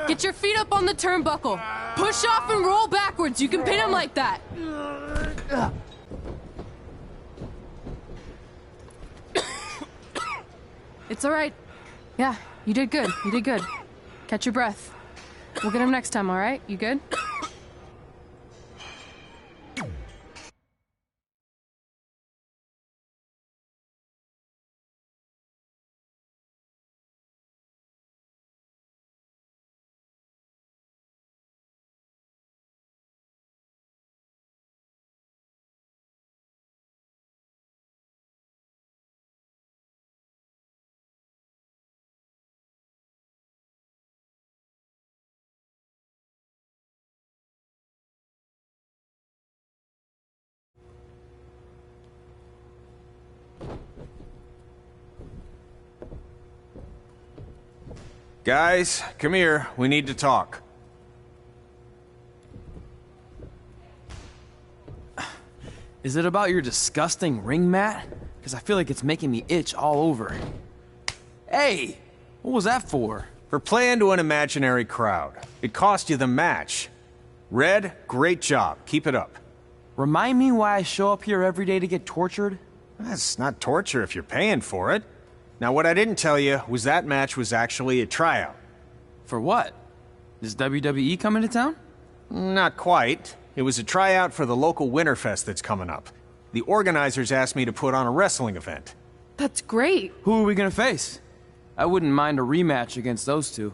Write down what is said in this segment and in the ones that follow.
Get your feet up on the turnbuckle. Push off and roll backwards. You can pin him like that. It's all right. Yeah, you did good. You did good. Catch your breath. We'll get him next time, all right? You good? Guys, come here. We need to talk. Is it about your disgusting ring mat? Because I feel like it's making me itch all over. Hey! What was that for? For playing to an imaginary crowd. It cost you the match. Red, great job. Keep it up. Remind me why I show up here every day to get tortured? That's not torture if you're paying for it. Now, what I didn't tell you was that match was actually a tryout. For what? Is WWE coming to town? Not quite. It was a tryout for the local Winterfest that's coming up. The organizers asked me to put on a wrestling event. That's great. Who are we gonna face? I wouldn't mind a rematch against those two.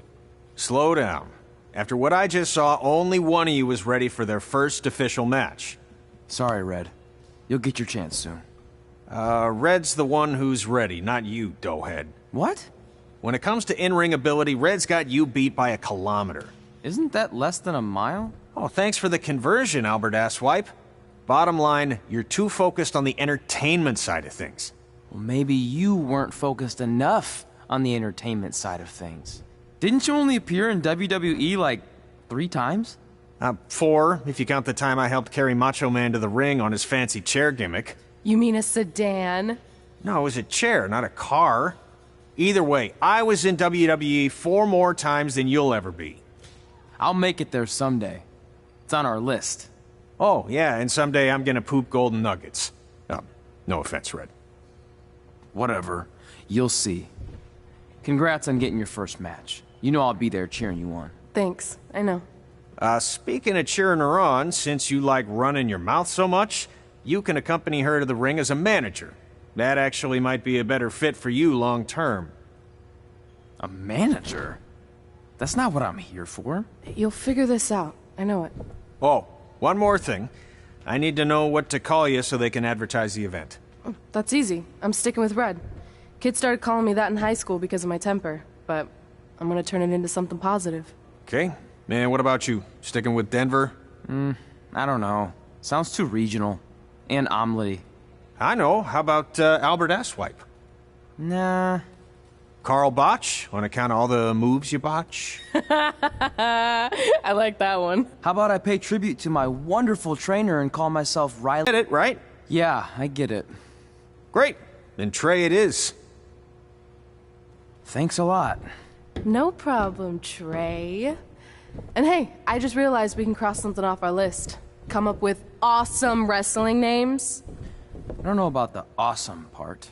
Slow down. After what I just saw, only one of you was ready for their first official match. Sorry, Red. You'll get your chance soon. Red's the one who's ready, not you, doughhead. What? When it comes to in-ring ability, Red's got you beat by a kilometer. Isn't that less than a mile? Oh, thanks for the conversion, Albert Asswipe. Bottom line, you're too focused on the entertainment side of things. Well, maybe you weren't focused enough on the entertainment side of things. Didn't you only appear in WWE like 3 times? 4, if you count the time I helped carry Macho Man to the ring on his fancy chair gimmick. You mean a sedan? No, it was a chair, not a car. Either way, I was in WWE 4 more times than you'll ever be. I'll make it there someday. It's on our list. Oh, yeah, and someday I'm gonna poop golden nuggets. No offense, Red. Whatever. You'll see. Congrats on getting your first match. You know I'll be there cheering you on. Thanks. I know. Speaking of cheering her on, since you like running your mouth so much, you can accompany her to the ring as a manager. That actually might be a better fit for you long term. A manager? That's not what I'm here for. You'll figure this out. I know it. Oh, one more thing. I need to know what to call you so they can advertise the event. That's easy. I'm sticking with Red. Kids started calling me that in high school because of my temper, but I'm gonna turn it into something positive. Okay. Man, what about you? Sticking with Denver? I don't know. Sounds too regional. And omelette-y. I know. How about Albert Asswipe? Nah. Carl Botch, on account of all the moves you botch? I like that one. How about I pay tribute to my wonderful trainer and call myself Riley? Get it, right? Yeah, I get it. Great. Then Trey it is. Thanks a lot. No problem, Trey. And hey, I just realized we can cross something off our list. Come up with awesome wrestling names. I don't know about the awesome part.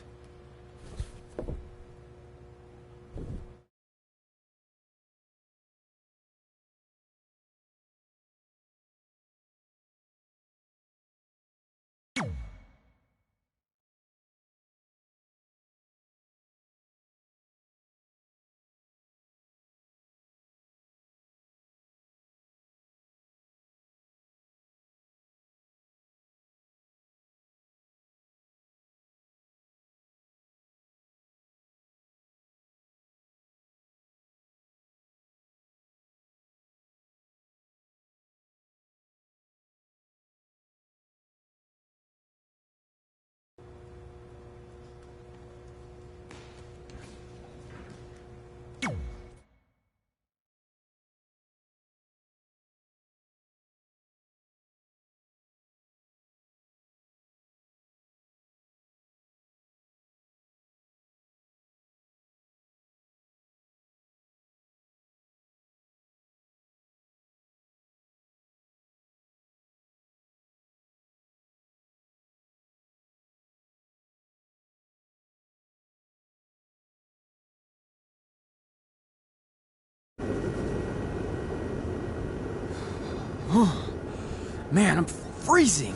Man, I'm freezing.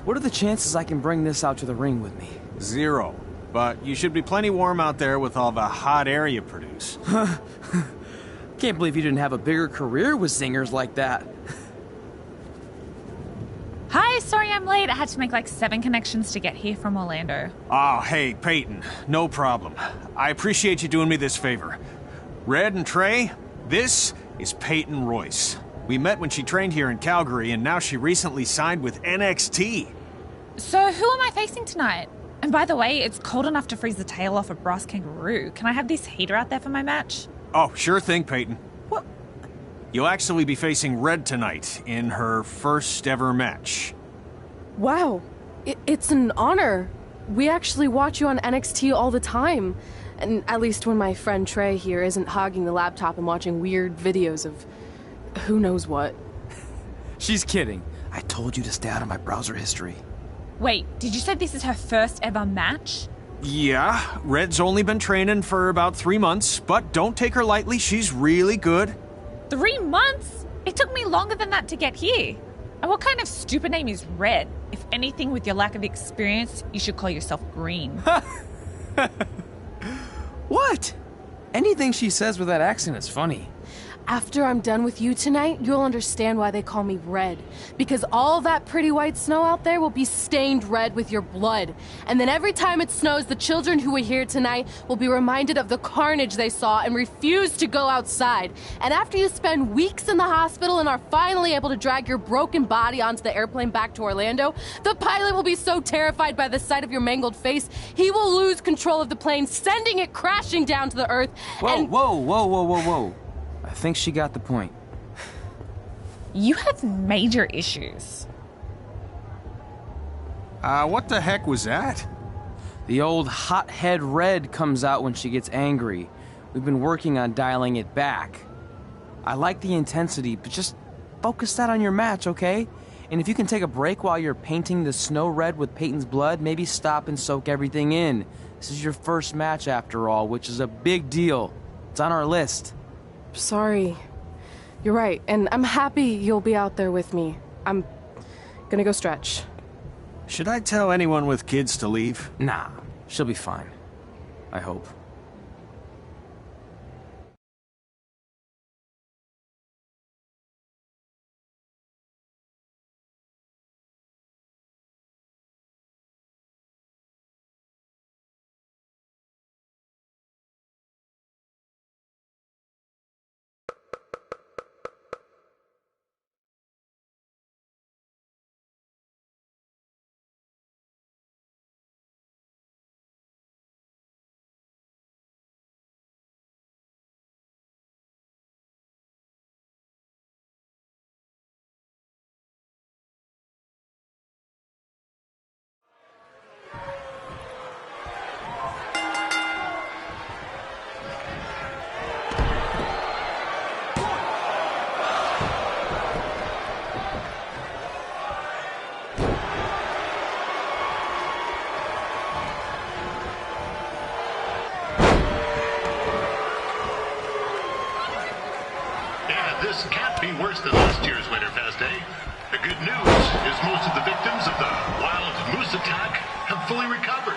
What are the chances I can bring this out to the ring with me? 0. But you should be plenty warm out there with all the hot air you produce. Can't believe you didn't have a bigger career with zingers like that. Hi, sorry I'm late. I had to make like 7 connections to get here from Orlando. Oh, hey, Peyton. No problem. I appreciate you doing me this favor. Red and Trey, this is Peyton Royce. We met when she trained here in Calgary, and now she recently signed with NXT. So who am I facing tonight? And by the way, it's cold enough to freeze the tail off a brass kangaroo. Can I have this heater out there for my match? Oh, sure thing, Peyton. What? You'll actually be facing Red tonight in her first ever match. Wow, it's an honor. We actually watch you on NXT all the time. And at least when my friend Trey here isn't hogging the laptop and watching weird videos of who knows what. She's kidding. I told you to stay out of my browser history. Wait, did you say this is her first ever match? Yeah, Red's only been training for about 3 months, but don't take her lightly, she's really good. 3 months? It took me longer than that to get here. And what kind of stupid name is Red? If anything, with your lack of experience, you should call yourself Green. What? Anything she says with that accent is funny. After I'm done with you tonight, you'll understand why they call me Red. Because all that pretty white snow out there will be stained red with your blood. And then every time it snows, the children who were here tonight will be reminded of the carnage they saw and refuse to go outside. And after you spend weeks in the hospital and are finally able to drag your broken body onto the airplane back to Orlando, the pilot will be so terrified by the sight of your mangled face, he will lose control of the plane, sending it crashing down to the earth. Whoa. I think she got the point. You have major issues. What the heck was that? The old hothead Red comes out when she gets angry. We've been working on dialing it back. I like the intensity, but just focus that on your match, okay? And if you can take a break while you're painting the snow red with Peyton's blood, maybe stop and soak everything in. This is your first match after all, which is a big deal. It's on our list. Sorry. You're right, and I'm happy you'll be out there with me. I'm gonna go stretch. Should I tell anyone with kids to leave? Nah, she'll be fine. I hope. This can't be worse than last year's Winterfest, eh? The good news is most of the victims of the wild moose attack have fully recovered.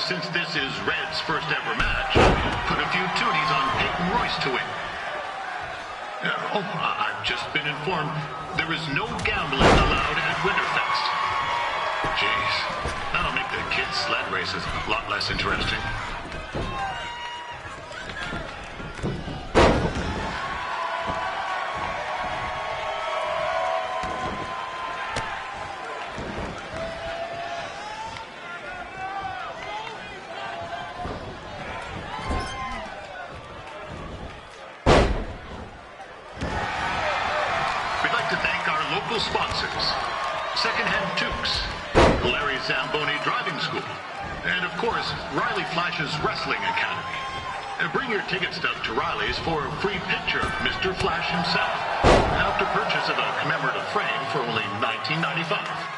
Since this is Red's first ever match, put a few toonies on Peyton Royce to win. I've just been informed there is no gambling allowed at Winterfest. Jeez, that'll make the kids' sled races a lot less interesting. Local sponsors: Secondhand Tukes, Larry Zamboni Driving School, And of course, Riley Flash's Wrestling Academy. Bring your ticket stub to Riley's for a free picture of Mr. Flash himself, after purchase of a commemorative frame for only $19.95.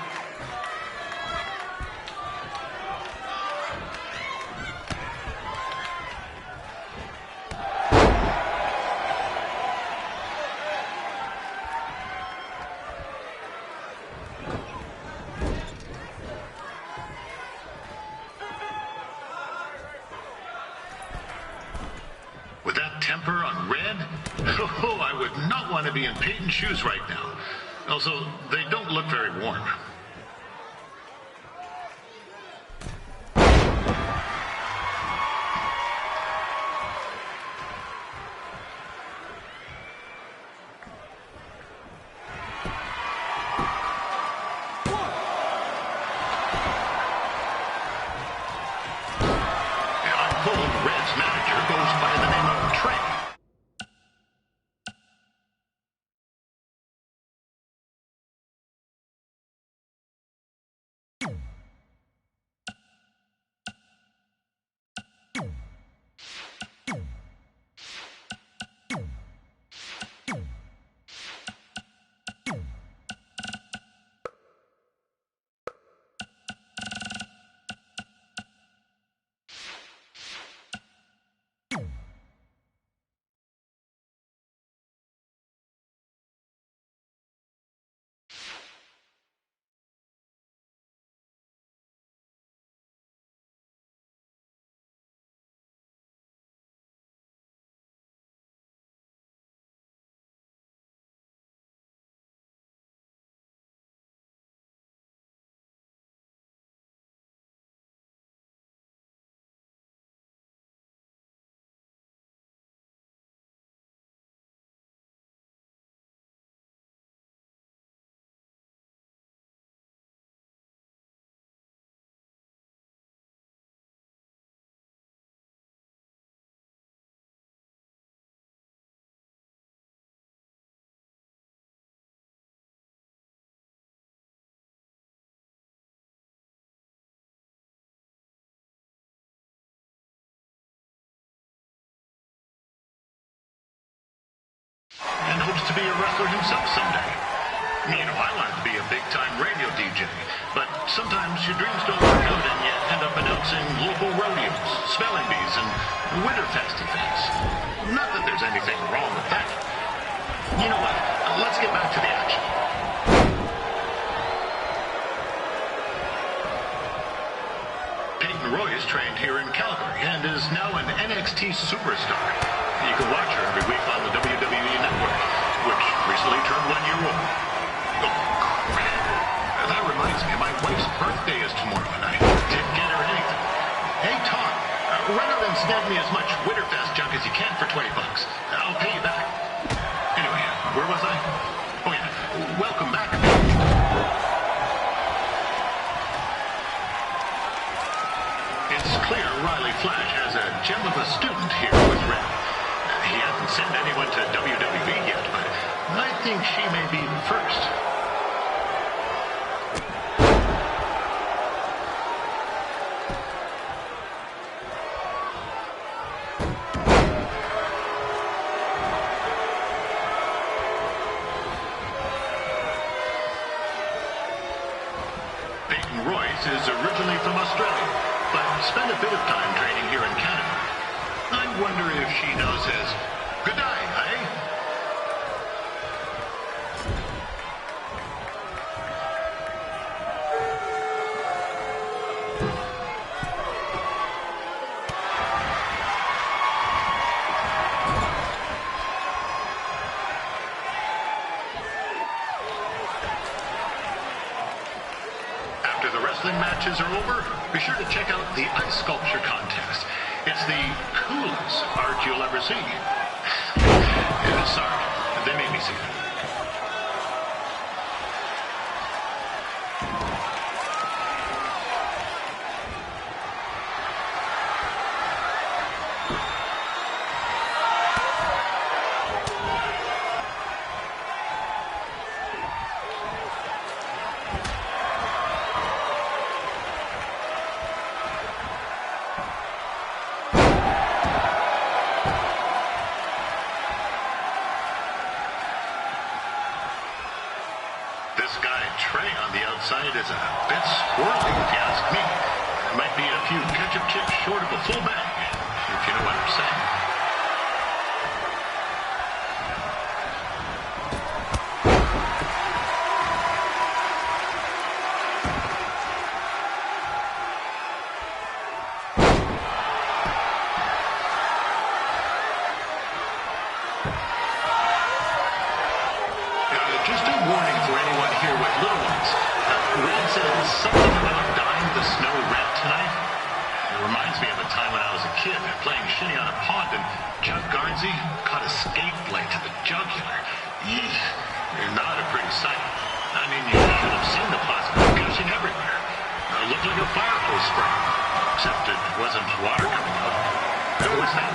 With that temper on Red, oh, I would not want to be in Peyton's shoes right now. Also, they don't look very warm. I'm told Red's manager goes by the name of Trey. And hopes to be a wrestler himself someday. You know, I wanted to be a big-time radio DJ, but sometimes your dreams don't work out and you end up announcing local rodeos, spelling bees, and Winterfest events. Not that there's anything wrong with that. You know what? Let's get back to the action. Peyton Royce trained here in Calgary and is now an NXT superstar. You can watch her every week on the WWE Network, which recently turned 1 year old. Oh, crap. That reminds me, my wife's birthday is tomorrow, and I didn't get her anything. Hey, Tom, run out and snag me as much Winterfest junk as you can for $20. I'll pay you back. Anyway, where was I? Oh, yeah. Welcome back. It's clear Riley Flash has a gem of a student here with Red. He hasn't sent anyone to WWE yet, but I think she may be the first. Peyton Royce is originally from Australia, but spent a bit of time training here in Canada. I wonder if she knows his good night, eh? After the wrestling matches are over, be sure to check out the ice sculpture contest. It's the coolest art you'll ever see. Sorry, they made me see it. bit squirrely, if you ask me. Might be a few ketchup chips short of a full bag, if you know what I'm saying. Just a warning for anyone here with little ones. Red said something about dyeing the snow red tonight. It reminds me of a time when I was a kid playing shinny on a pond and Chuck Garnsey caught a skate blade to the jugular. Yeesh, not a pretty sight. I mean, you should have seen the plasma gushing everywhere. It looked like a fire hose spray, except it wasn't water coming out. It was that.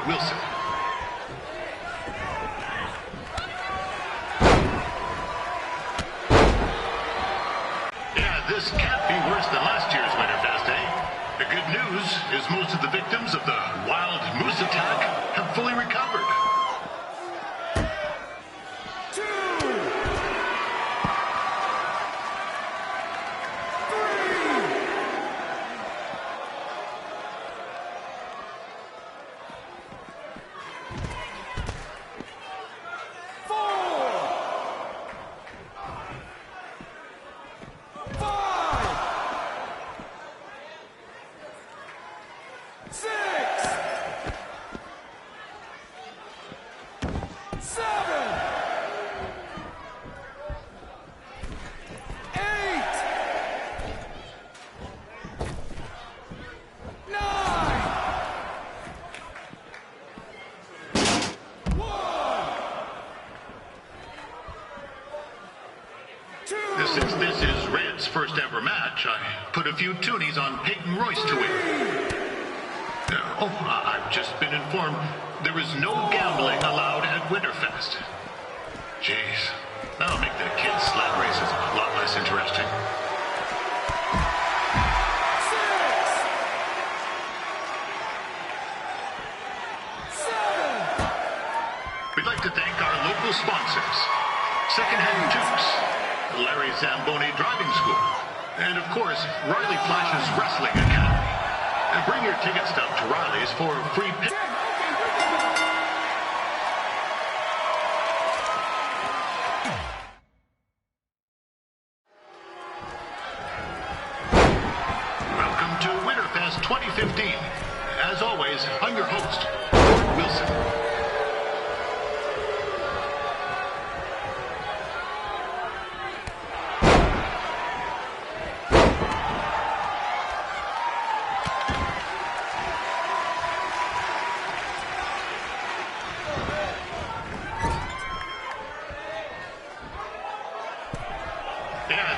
Wilson. Yeah, this can't be worse than last year's Winterfest, eh? The good news is most of the victims of the wild moose attack have fully recovered. Since this is Red's first ever match, I put a few toonies on Peyton Royce to win. I've just been informed there is no gambling allowed at Winterfest. Jeez, that'll make the kids' sled races a lot less interesting. We'd like to thank our local sponsors, Secondhand Tukes, Larry Zamboni Driving School, and of course, Riley Flash's Wrestling Academy. And bring your ticket stub to Riley's for a free pick. Welcome to Winterfest 2015. As always, I'm your host, Wilson.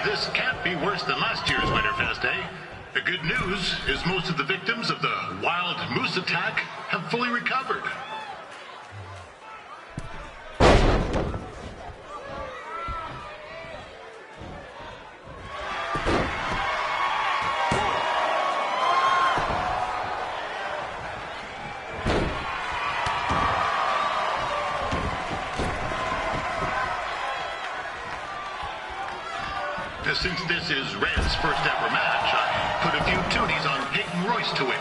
This can't be worse than last year's Winterfest, eh? The good news is most of the victims of the wild moose attack have fully recovered. Since this is Red's first ever match, I put a few toonies on Peyton Royce to win.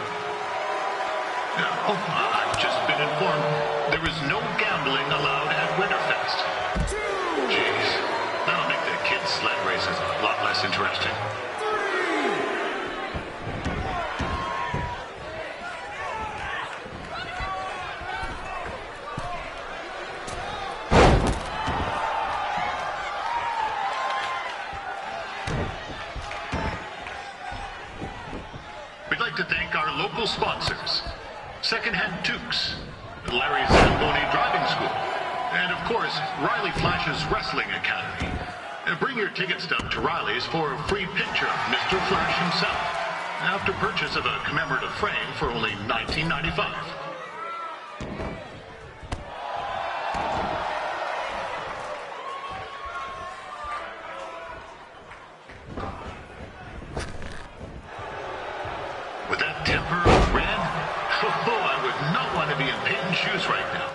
I've just been informed there is no gambling allowed at Winterfest. Jeez, that'll make the kids' sled races a lot less interesting. We'd like to thank our local sponsors, Secondhand Tukes, Larry Zamboni Driving School, and of course, Riley Flash's Wrestling Academy. And bring your ticket stub to Riley's for a free picture of Mr. Flash himself, after purchase of a commemorative frame for only $19.95. With that temper of red, I would not want to be in Peyton's shoes right now.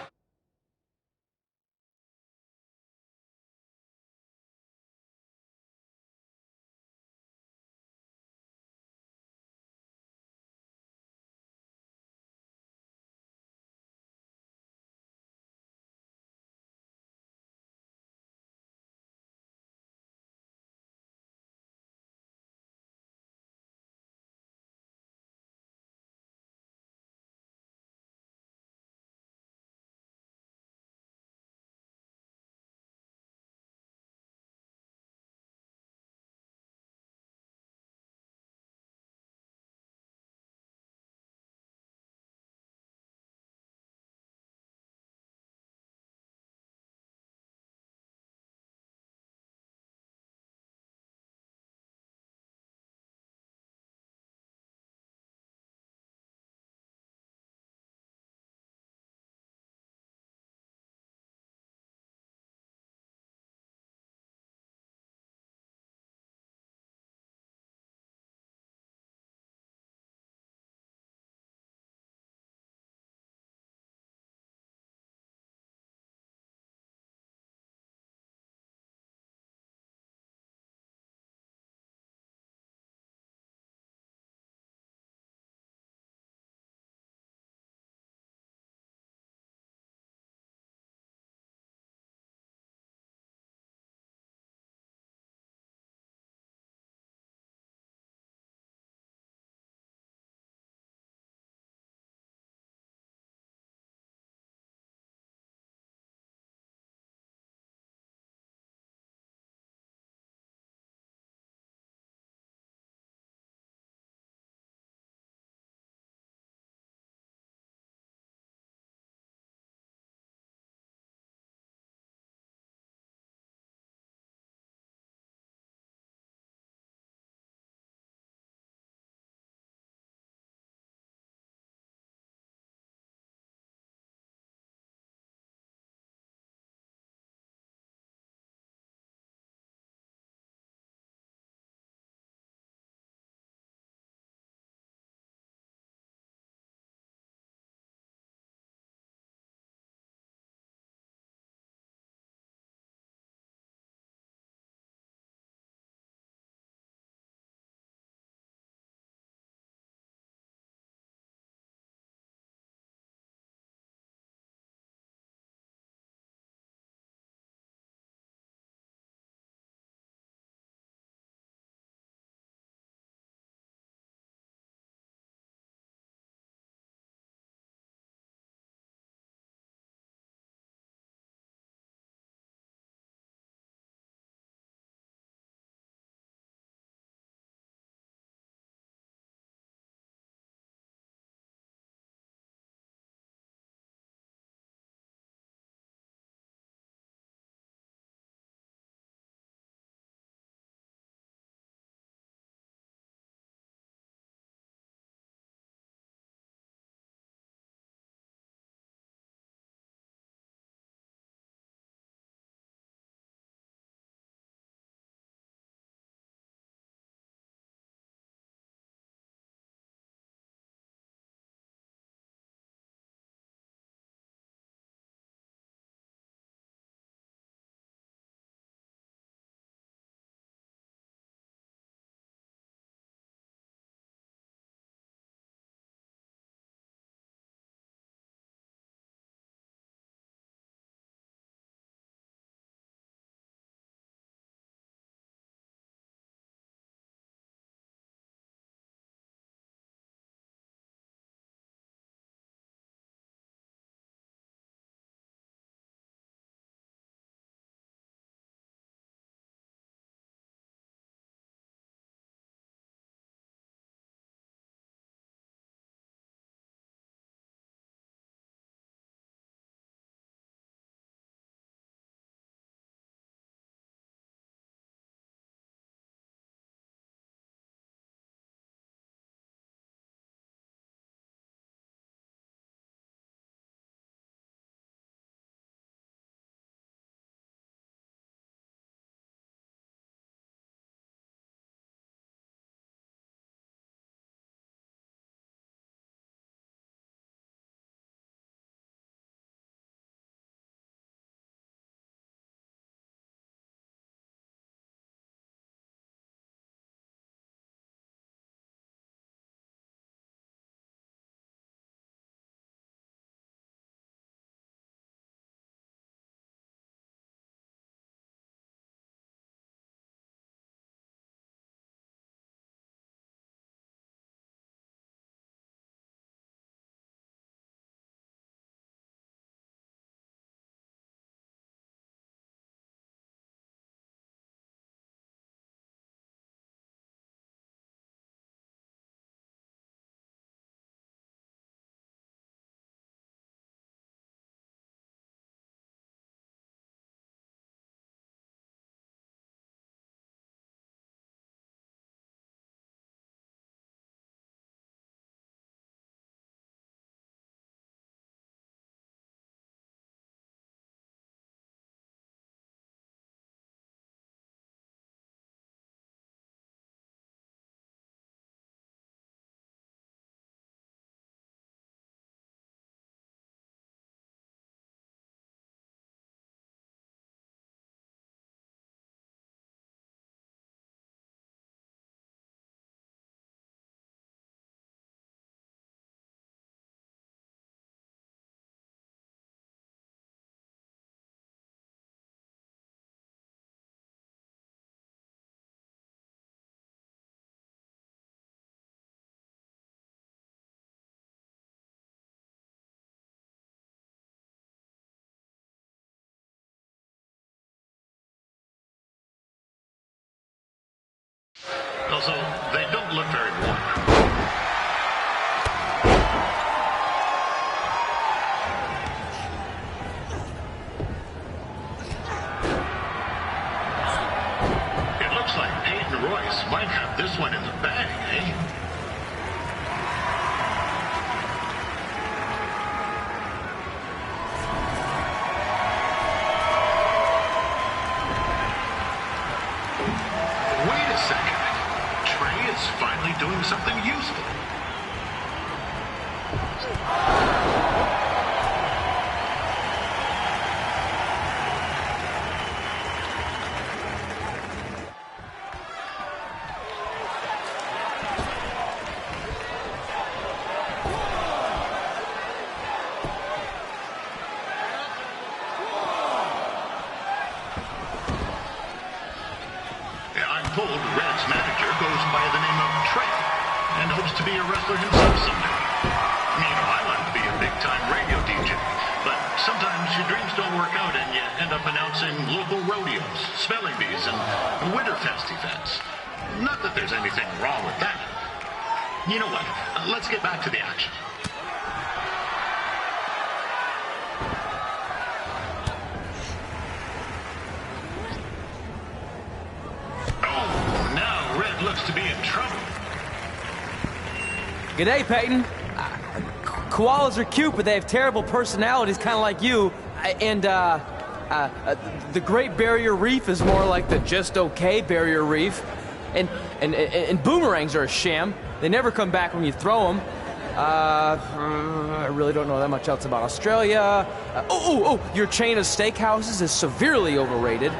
Also, they don't look very warm. It looks like Peyton Royce might have this one in the bag, eh? Wait a second. Trey is finally doing something useful. I'm told Red's manager goes by the name of Trey and hopes to be a wrestler himself someday. You know, I like to be a big-time radio DJ, but sometimes your dreams don't work out and you end up announcing local rodeos, spelling bees, and Winterfest events. Not that there's anything wrong with that. You know what? Let's get back to the action. Oh, now Red looks to be in trouble. G'day, Peyton. Koalas are cute, but they have terrible personalities, kind of like you. And the Great Barrier Reef is more like the just okay Barrier Reef. And boomerangs are a sham. They never come back when you throw them. I really don't know that much else about Australia. Your chain of steakhouses is severely overrated.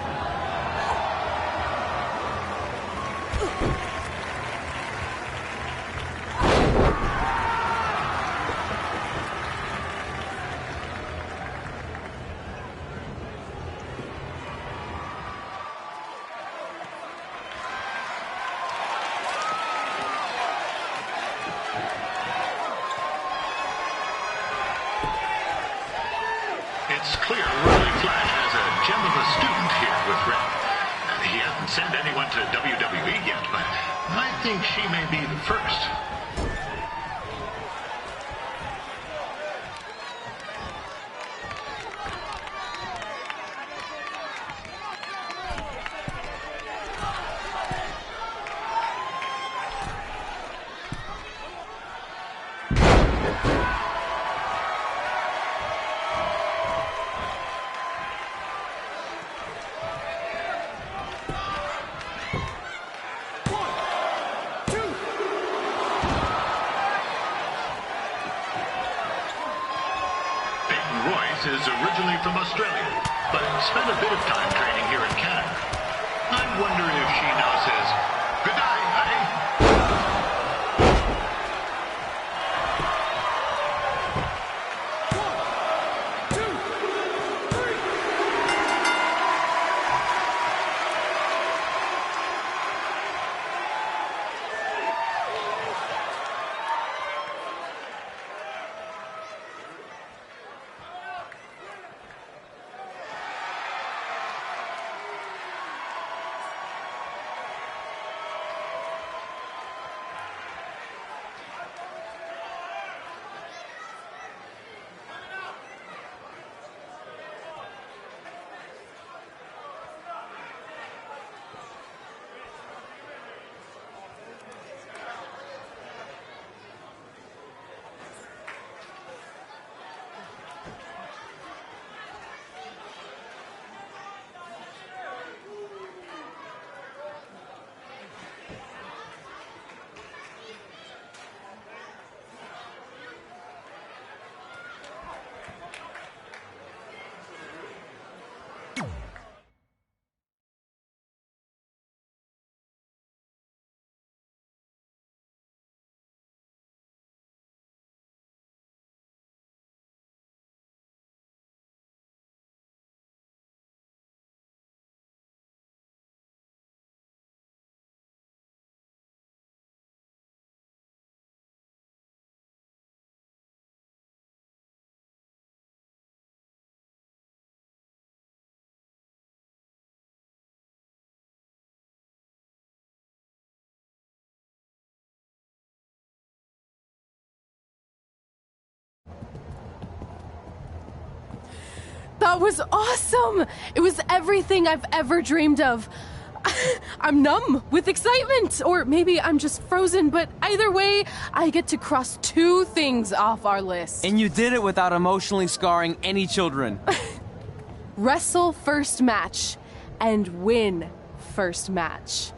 It's clear Riley Flash has a gem of a student here with Red. He hasn't sent anyone to WWE yet, but I think she may be the first. Royce is originally from Australia, but spent a bit of time training here in Canada. I wonder if she now says, "Good day, eh?" That was awesome! It was everything I've ever dreamed of. I'm numb with excitement, or maybe I'm just frozen, but either way, I get to cross 2 things off our list. And you did it without emotionally scarring any children. Wrestle first match and win first match.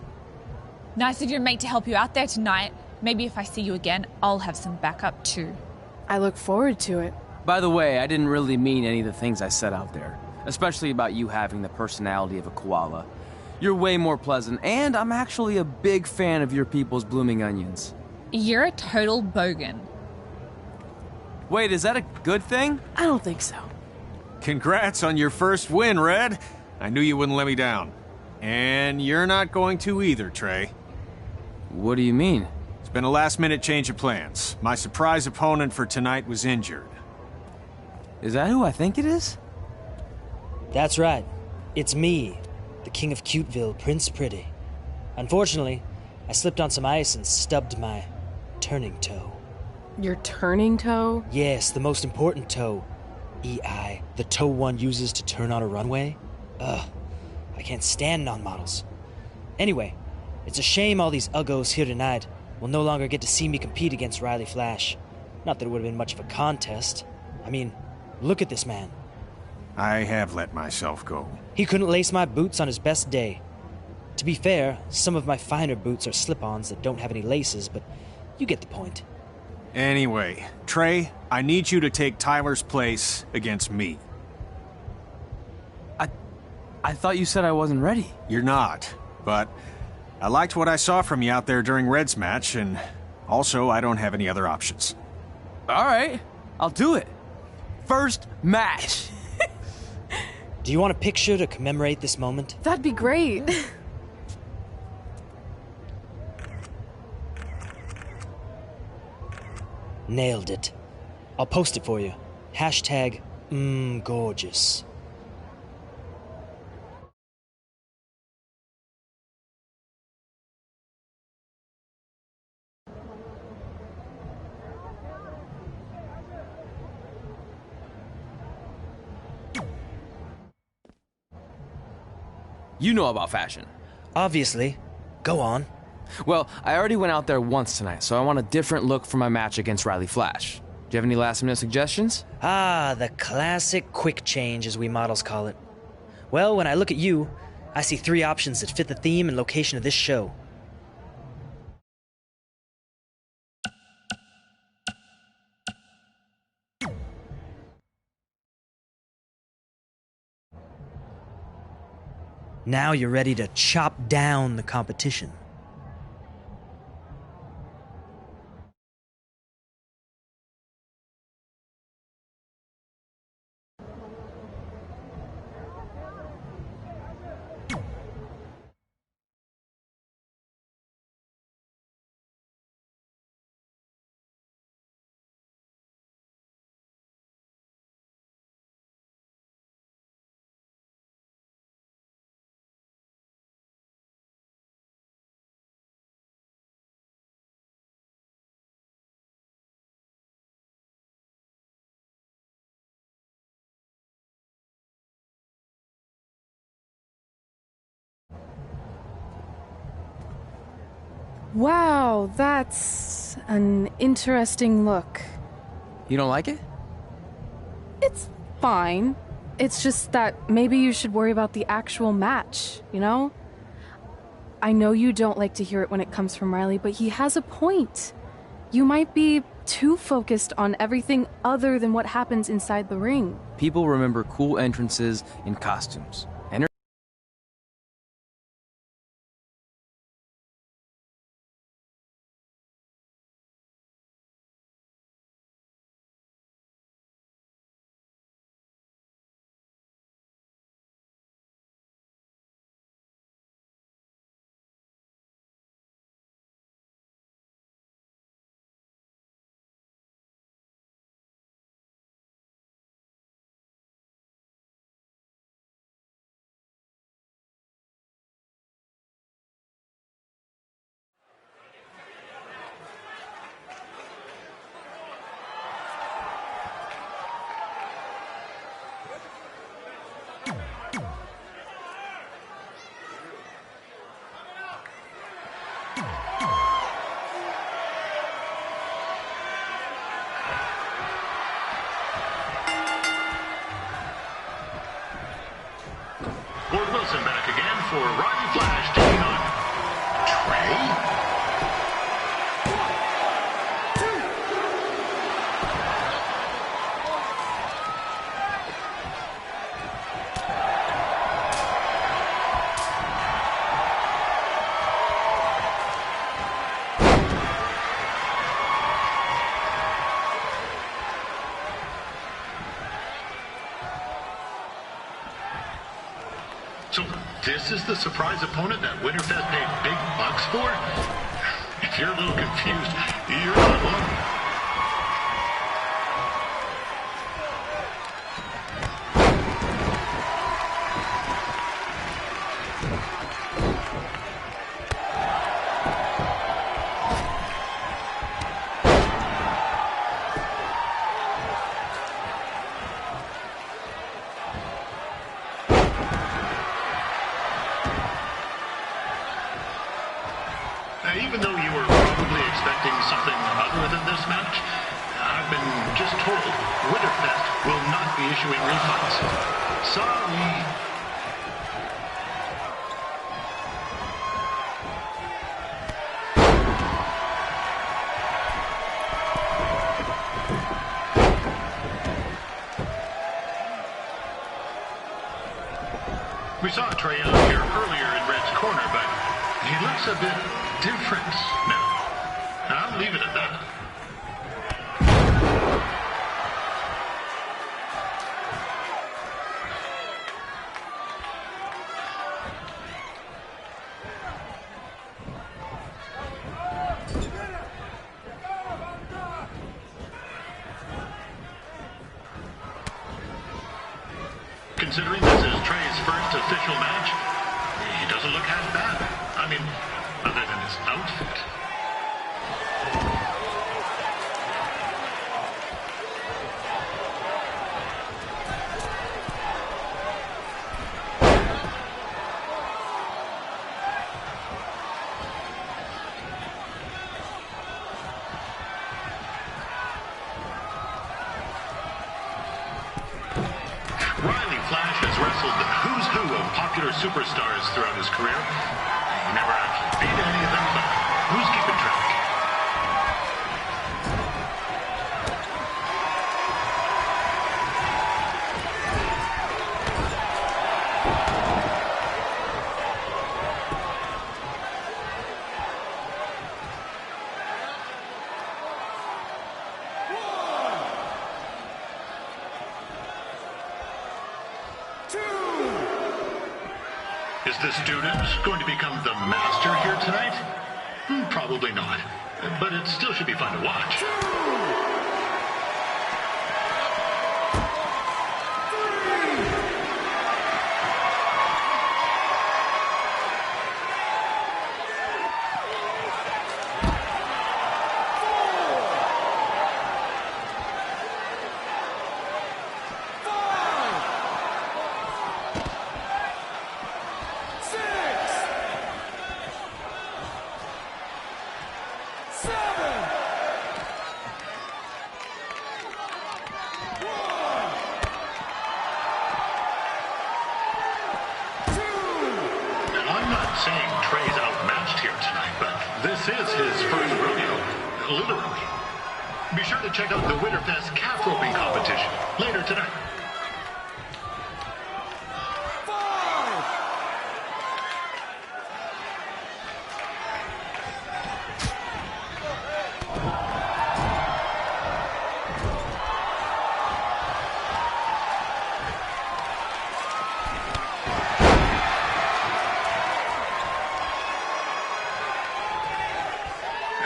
Nice of your mate to help you out there tonight. Maybe if I see you again, I'll have some backup too. I look forward to it. By the way, I didn't really mean any of the things I said out there, especially about you having the personality of a koala. You're way more pleasant, and I'm actually a big fan of your people's blooming onions. You're a total bogan. Wait, is that a good thing? I don't think so. Congrats on your first win, Red. I knew you wouldn't let me down. And you're not going to either, Trey. What do you mean? It's been a last-minute change of plans. My surprise opponent for tonight was injured. Is that who I think it is? That's right. It's me, the King of Cuteville, Prince Pretty. Unfortunately, I slipped on some ice and stubbed my turning toe. Your turning toe? Yes, the most important toe. EI, the toe one uses to turn on a runway. Ugh, I can't stand non-models. Anyway, it's a shame all these uggos here tonight will no longer get to see me compete against Riley Flash. Not that it would have been much of a contest. I mean, look at this man. I have let myself go. He couldn't lace my boots on his best day. To be fair, some of my finer boots are slip-ons that don't have any laces, but you get the point. Anyway, Trey, I need you to take Tyler's place against me. I thought you said I wasn't ready. You're not, but I liked what I saw from you out there during Red's match, and also I don't have any other options. All right, I'll do it. First match. Do you want a picture to commemorate this moment? That'd be great. Nailed it. I'll post it for you. Hashtag gorgeous. You know about fashion. Obviously. Go on. Well, I already went out there once tonight, so I want a different look for my match against Riley Flash. Do you have any last-minute suggestions? Ah, the classic quick change, as we models call it. Well, when I look at you, I see 3 options that fit the theme and location of this show. Now you're ready to chop down the competition. Wow, that's an interesting look. You don't like it? It's fine. It's just that maybe you should worry about the actual match, you know? I know you don't like to hear it when it comes from Riley, but he has a point. You might be too focused on everything other than what happens inside the ring. People remember cool entrances and costumes. Ward Wilson back again for Roddy Flash taking on Trey. So this is the surprise opponent that Winterfest paid big bucks for? If you're a little confused, you're not alone. Even though you were probably expecting something other than this match, I've been just told Winterfest will not be issuing refunds. Sorry. We saw Trey out here earlier in Red's corner, but he looks a bit different now. I'll leave it at that. Considering this is Trey's first official match, he doesn't look half bad. I mean, other than his outfit. Riley Flash has wrestled the who's who of popular superstars throughout his career. He never actually beat any of them, but who's keeping track? Is the student going to become the master here tonight? Probably not, but it still should be fun to watch. Saying Trey's outmatched here tonight, but this is his first rodeo, literally. Be sure to check out the Winterfest calf roping competition later tonight.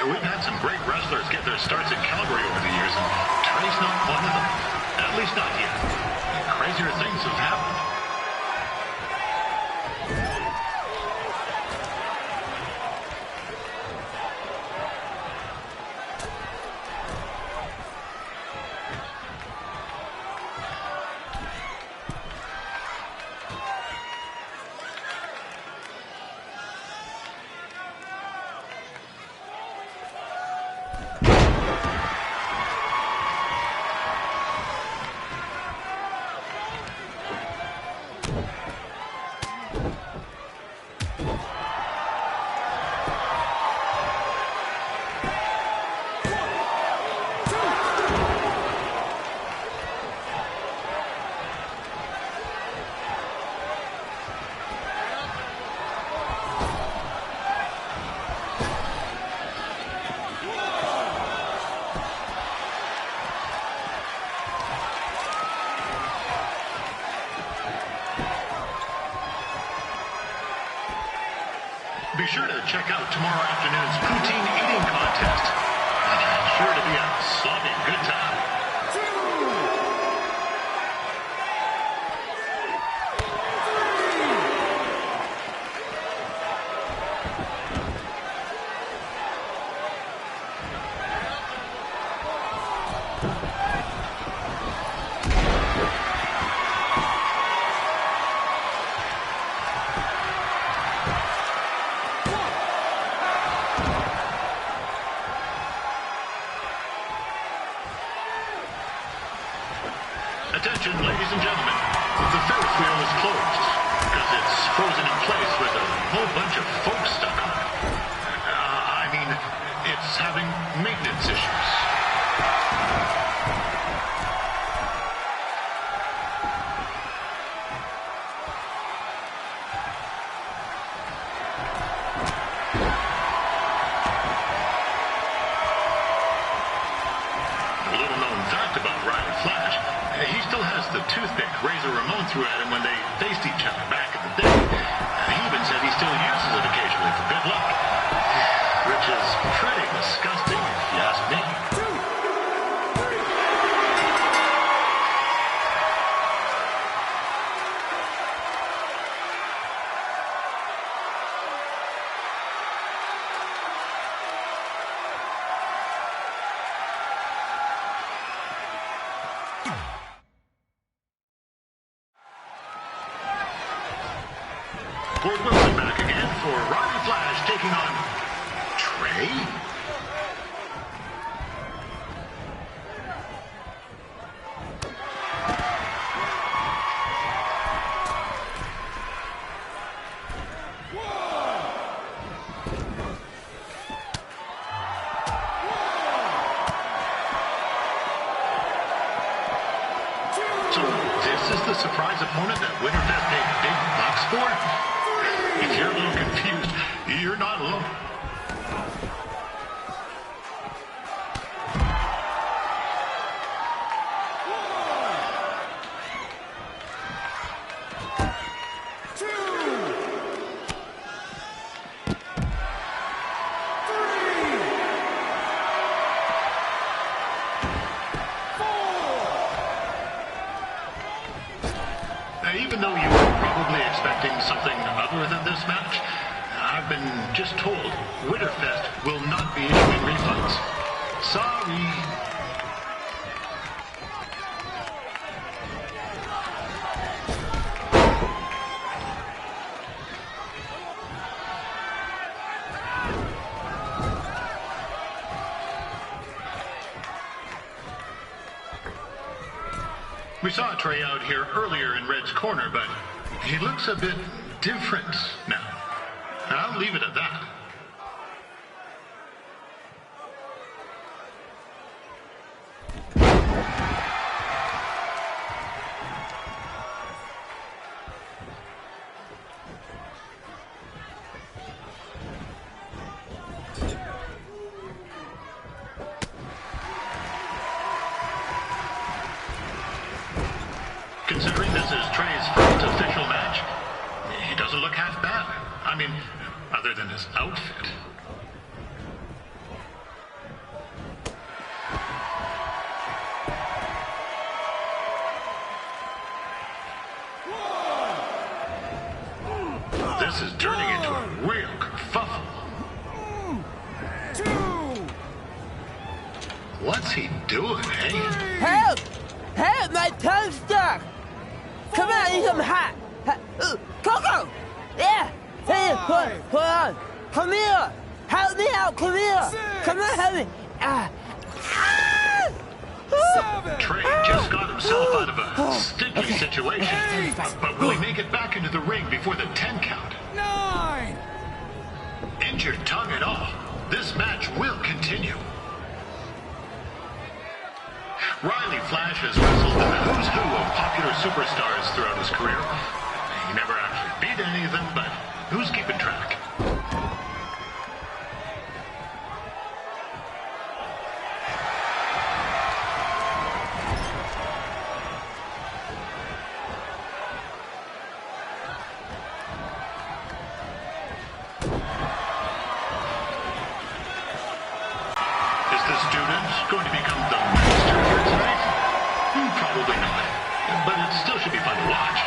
We've had some great wrestlers get their starts in Calgary over the years, and Trey's not one of them. At least not yet. And crazier things have happened. check out tomorrow afternoon's poutine eating contest. It's sure to be a sloppy good time. Attention, ladies and gentlemen. The Ferris wheel is closed because it's frozen in place with a whole bunch of folks stuck on it. I mean, it's having maintenance issues. A little known fact about Riley Flash. He still has the toothpick Razor Ramon threw at him when they faced each other back in the day. He even said he still uses it occasionally for good luck. Which is pretty disgusting, if you ask me. Ford Wilson back again for Riley Flash taking on Trey. So this is the surprise opponent that Winterfest paid big bucks for? If you're a little confused, you're not alone. Even though you were probably expecting something other than this match, I've been just told Winterfest will not be issuing refunds. Sorry. We saw Trey out here earlier in Red's corner, but he looks a bit different now. I'll leave it at that. Considering this is Trey's first official match, he doesn't look half bad. I mean, other than his outfit. This is turning into a real kerfuffle. What's he doing, eh? Help! Help! My tongue's stuck! Come on, eat some hot! Coco! Yeah! Hey, hold on! Come here! Help me out! Come here! Come on, help me! Trey just got himself out of a sticky situation. But will he make it back into the ring before the 10 count? 9! Injured tongue and all, this match will continue. Riley Flash has wrestled in the who's who of popular superstars throughout his career. He never actually beat any of them, but who's keeping track? going to become the master here tonight? Probably not. But it still should be fun to watch.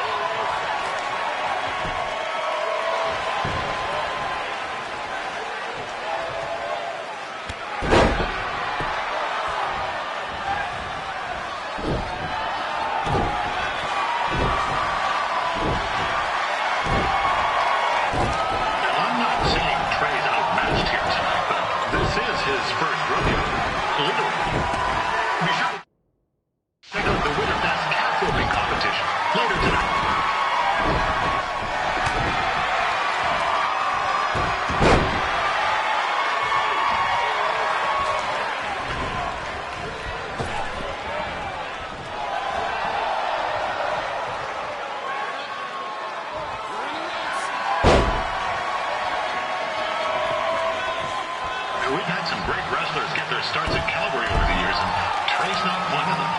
We've had some great wrestlers get their starts at Calvary over the years, and Trey's not one of them.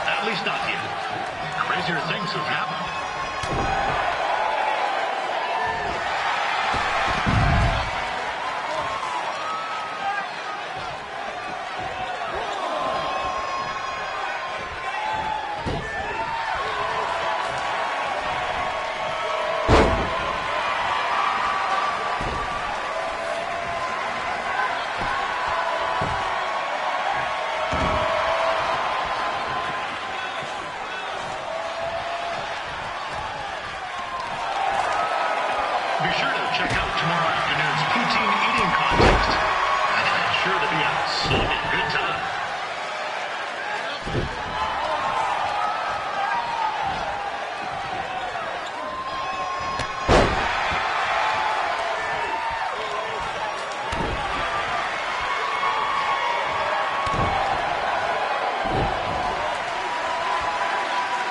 At least not yet. Crazier things have happened. Be sure to check out tomorrow afternoon's poutine eating contest. That's sure to be a sleeping good time.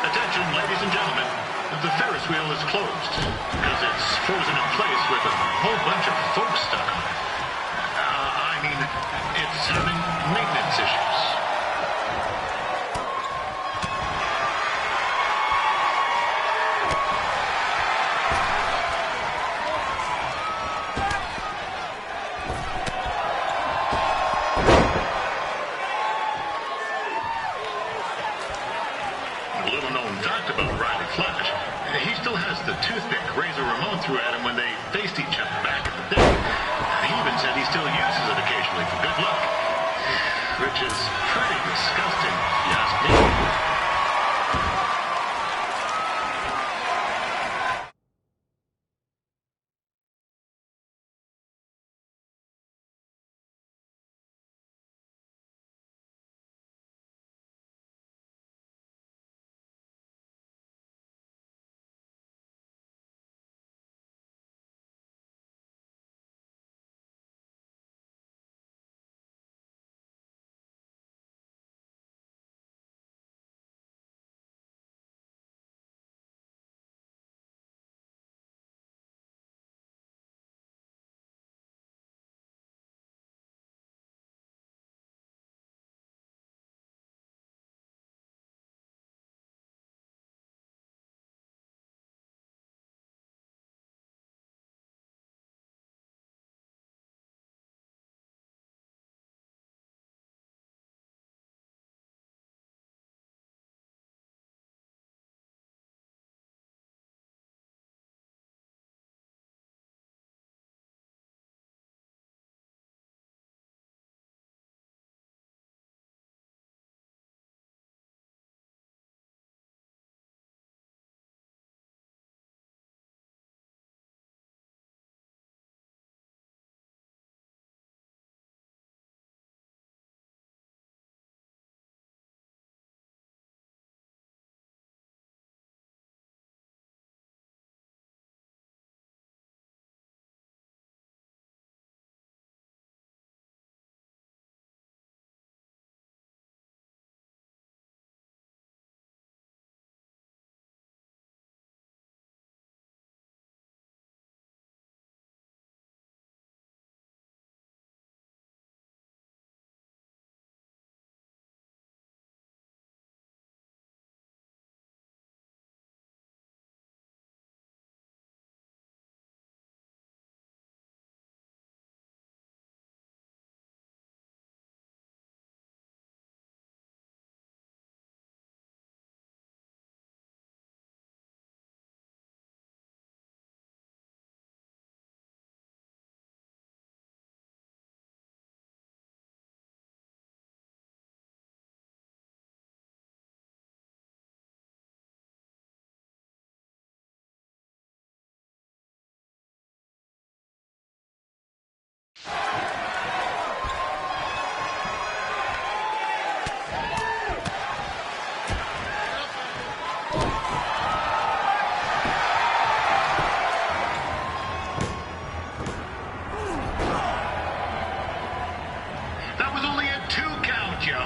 Attention, ladies and gentlemen. The Ferris wheel is closed because it's frozen in place with a whole bunch of folks stuck on it. I mean, it's having maintenance issues. A little known fact about Riley Flash. He still has the toothpick Razor Ramon threw at him when they faced each other back in the day. He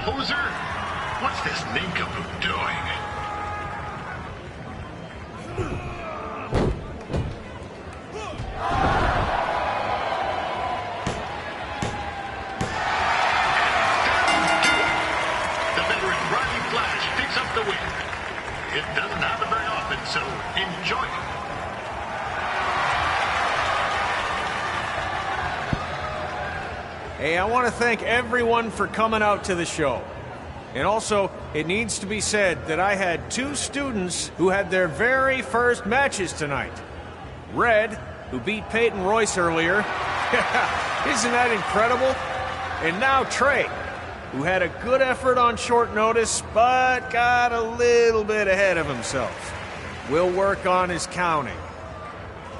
poser? What's this nincompoop doing? The veteran Riley Flash picks up the win. It doesn't happen very often, so enjoy it. Hey, I want to thank everyone for coming out to the show. And also, it needs to be said that I had 2 students who had their very first matches tonight. Red, who beat Peyton Royce earlier. Isn't that incredible? And now Trey, who had a good effort on short notice, but got a little bit ahead of himself. We'll work on his counting.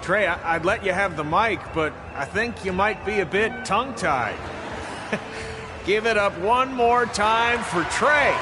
Trey, I'd let you have the mic, but I think you might be a bit tongue-tied. Give it up one more time for Trey.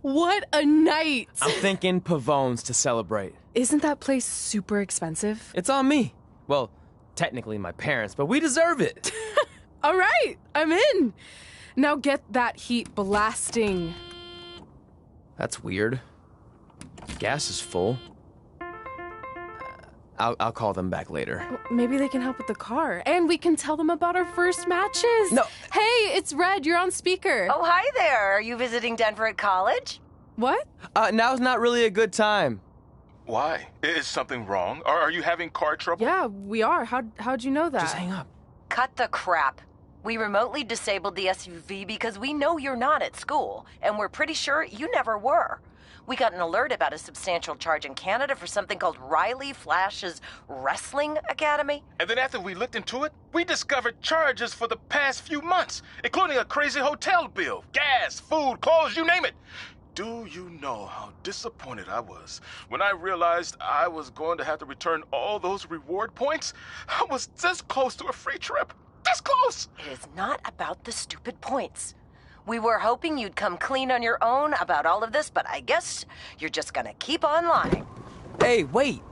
What a night! I'm thinking Pavone's to celebrate. Isn't that place super expensive? It's on me. Well, technically my parents, but we deserve it. All right, I'm in. Now get that heat blasting. That's weird. Gas is full. I'll call them back later. Maybe they can help with the car. And we can tell them about our first matches. No. Hey, it's Red. You're on speaker. Oh, hi there. Are you visiting Denver at college? What? Now's not really a good time. Why? Is something wrong? Or are you having car trouble? Yeah, we are. How'd you know that? Just hang up. Cut the crap. We remotely disabled the SUV because we know you're not at school, and we're pretty sure you never were. We got an alert about a substantial charge in Canada for something called Riley Flash's Wrestling Academy. And then after we looked into it, we discovered charges for the past few months, including a crazy hotel bill, gas, food, clothes, you name it. Do you know how disappointed I was when I realized I was going to have to return all those reward points? I was this close to a free trip. This close! It is not about the stupid points. We were hoping you'd come clean on your own about all of this, but I guess you're just gonna keep on lying. Hey, wait.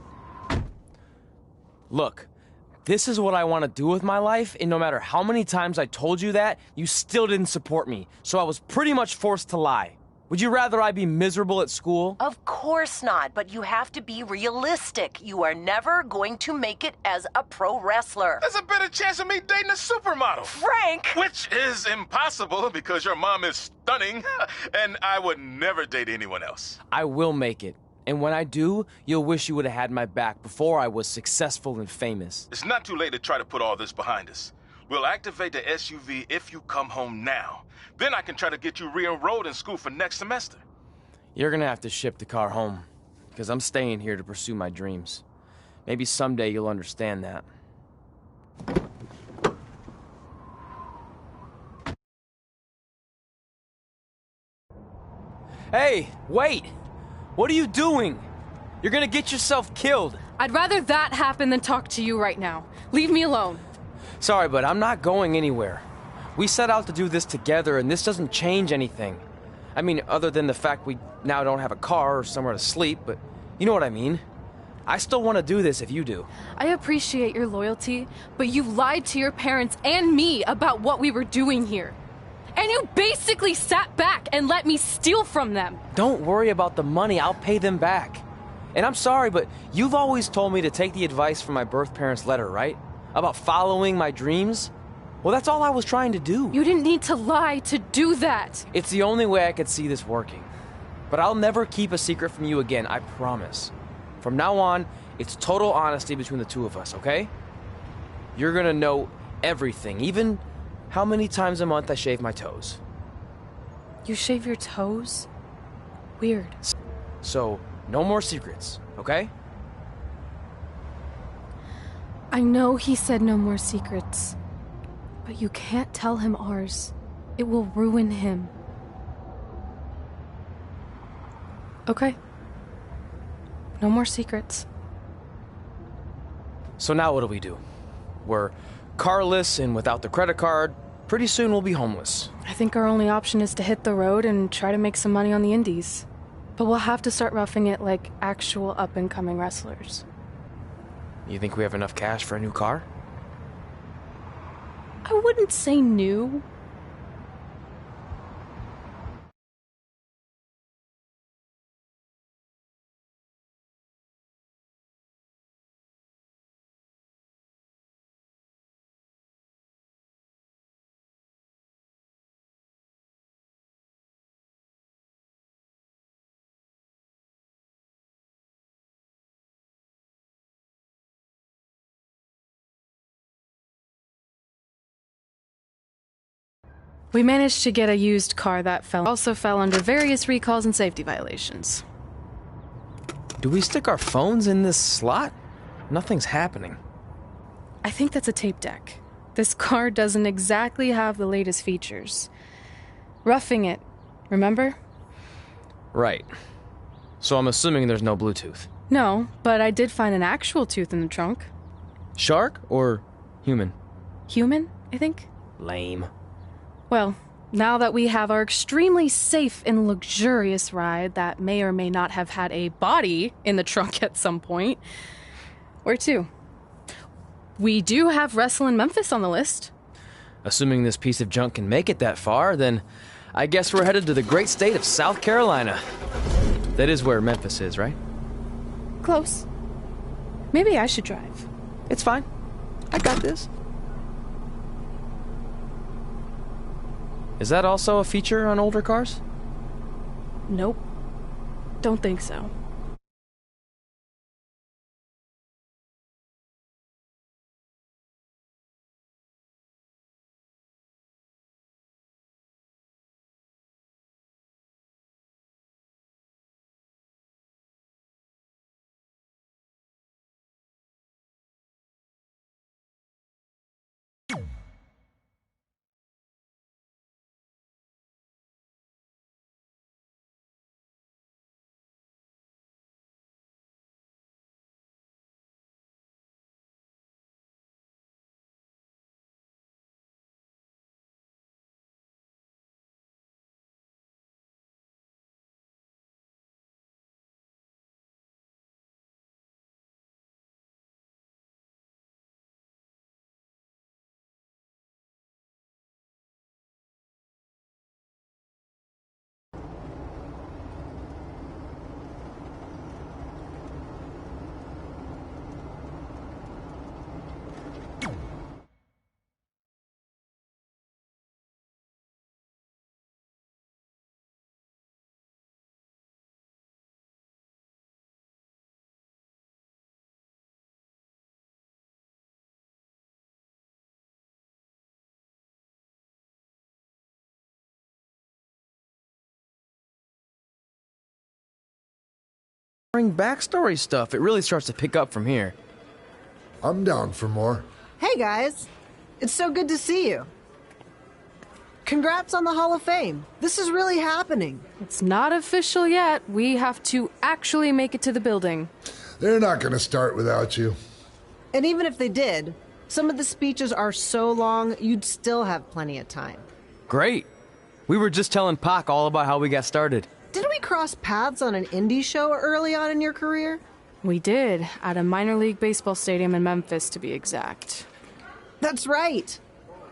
Look, this is what I want to do with my life, and no matter how many times I told you that, you still didn't support me, so I was pretty much forced to lie. Would you rather I be miserable at school? Of course not, but you have to be realistic. You are never going to make it as a pro wrestler. There's a better chance of me dating a supermodel. Frank! Which is impossible because your mom is stunning, and I would never date anyone else. I will make it. And when I do, you'll wish you would have had my back before I was successful and famous. It's not too late to try to put all this behind us. We'll activate the SUV if you come home now. Then I can try to get you re-enrolled in school for next semester. You're gonna have to ship the car home, because I'm staying here to pursue my dreams. Maybe someday you'll understand that. Hey, wait! What are you doing? You're gonna get yourself killed. I'd rather that happen than talk to you right now. Leave me alone. Sorry, but I'm not going anywhere. We set out to do this together, and this doesn't change anything. I mean, other than the fact we now don't have a car or somewhere to sleep, but you know what I mean. I still want to do this if you do. I appreciate your loyalty, but you lied to your parents and me about what we were doing here. And you basically sat back and let me steal from them. Don't worry about the money, I'll pay them back. And I'm sorry, but you've always told me to take the advice from my birth parents' letter, right? About following my dreams? Well, that's all I was trying to do. You didn't need to lie to do that. It's the only way I could see this working. But I'll never keep a secret from you again, I promise. From now on, it's total honesty between the two of us, okay? You're gonna know everything, even how many times a month I shave my toes. You shave your toes? Weird. So, no more secrets, okay? I know he said no more secrets, but you can't tell him ours. It will ruin him. Okay. No more secrets. So now what do? We're carless and without the credit card. Pretty soon we'll be homeless. I think our only option is to hit the road and try to make some money on the indies. But we'll have to start roughing it like actual up-and-coming wrestlers. You think we have enough cash for a new car? I wouldn't say new. We managed to get a used car that also fell under various recalls and safety violations. Do we stick our phones in this slot? Nothing's happening. I think that's a tape deck. This car doesn't exactly have the latest features. Roughing it, remember? Right. So I'm assuming there's no Bluetooth. No, but I did find an actual tooth in the trunk. Shark or human? Human, I think. Lame. Well, Now that we have our extremely safe and luxurious ride that may or may not have had a body in the trunk at some point, where to? We do have Wrestle in Memphis on the list. Assuming this piece of junk can make it that far, then I guess we're headed to the great state of South Carolina. That is where Memphis is, right? Close. Maybe I should drive. It's fine. I got this. Is that also a feature on older cars? Nope. Don't think so. Backstory stuff. It really starts to pick up from here. I'm down for more. Hey guys, it's so good to see you. Congrats on the Hall of Fame. This is really happening. It's not official yet. We have to actually make it to the building. They're not going to start without you. And even if they did, some of the speeches are so long, you'd still have plenty of time. Great. We were just telling Pac all about how we got started. Didn't we cross paths on an indie show early on in your career? We did, at a minor league baseball stadium in Memphis, to be exact. That's right.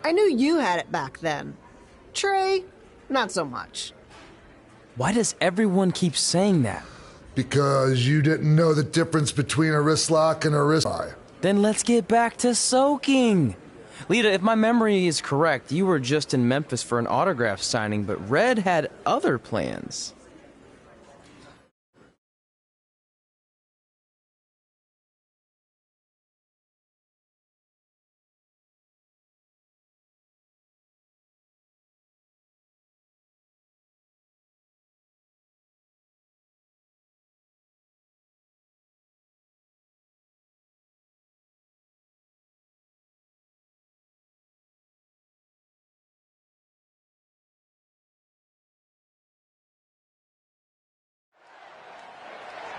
I knew you had it back then. Trey, not so much. Why does everyone keep saying that? Because you didn't know the difference between a wrist lock and a wrist tie. Then let's get back to soaking. Lita, if my memory is correct, you were just in Memphis for an autograph signing, but Red had other plans.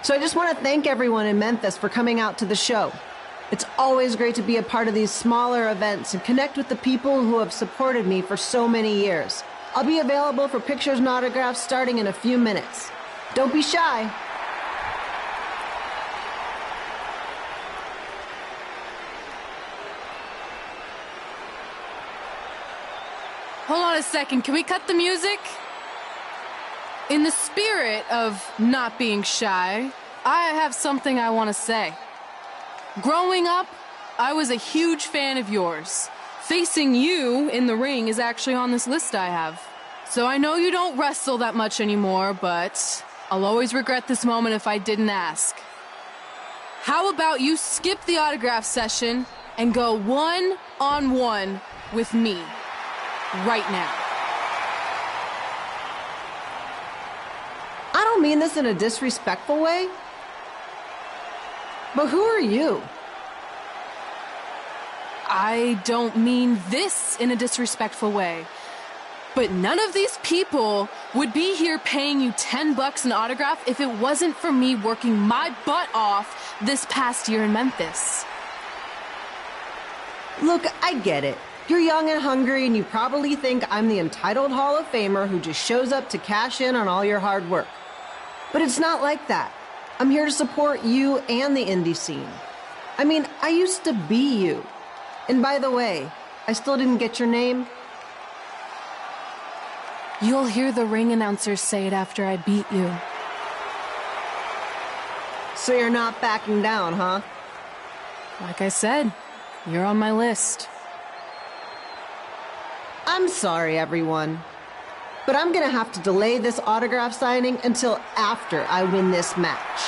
So I just want to thank everyone in Memphis for coming out to the show. It's always great to be a part of these smaller events and connect with the people who have supported me for so many years. I'll be available for pictures and autographs starting in a few minutes. Don't be shy. Hold on a second, can we cut the music? In the spirit of not being shy, I have something I want to say. Growing up, I was a huge fan of yours. Facing you in the ring is actually on this list I have. So I know you don't wrestle that much anymore, but I'll always regret this moment if I didn't ask. How about you skip the autograph session and go one-on-one with me right now? I don't mean this in a disrespectful way, but who are you? I don't mean this in a disrespectful way, but none of these people would be here paying you $10 an autograph if it wasn't for me working my butt off this past year in Memphis. Look, I get it. You're young and hungry, and you probably think I'm the entitled Hall of Famer who just shows up to cash in on all your hard work. But it's not like that. I'm here to support you and the indie scene. I mean, I used to be you. And by the way, I still didn't get your name. You'll hear the ring announcers say it after I beat you. So you're not backing down, huh? Like I said, you're on my list. I'm sorry, everyone. But I'm gonna have to delay this autograph signing until after I win this match.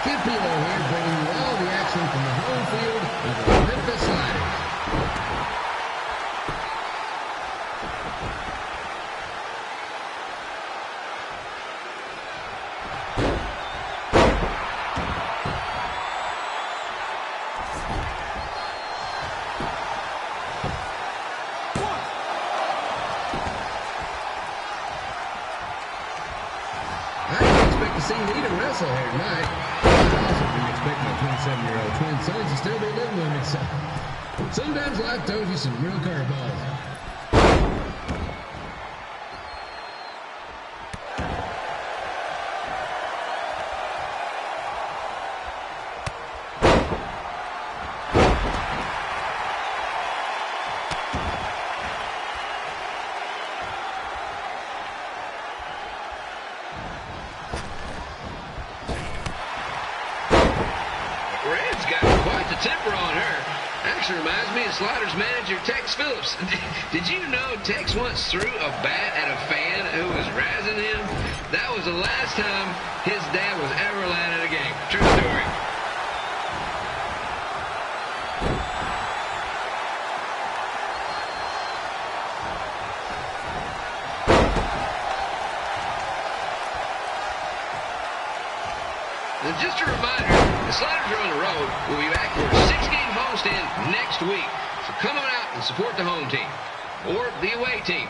Kid Pilo here, bringing you all the action from the home field of the Memphis Sliders. I didn't expect to see Nita wrestle here tonight. I also didn't expect my 27-year-old twin sons to still be living with me, so sometimes life throws you some real curveballs. Red's got quite the temper on her. Actually reminds me of Sliders manager Tex Phillips. Did you know Tex once threw a bat at a fan who was razzing him? That was the last time his dad was ever allowed at a game. True story. And just a reminder, the Sliders are on the road. We'll be back for a 6-game homestand next week. So come on out and support the home team. Or the away team.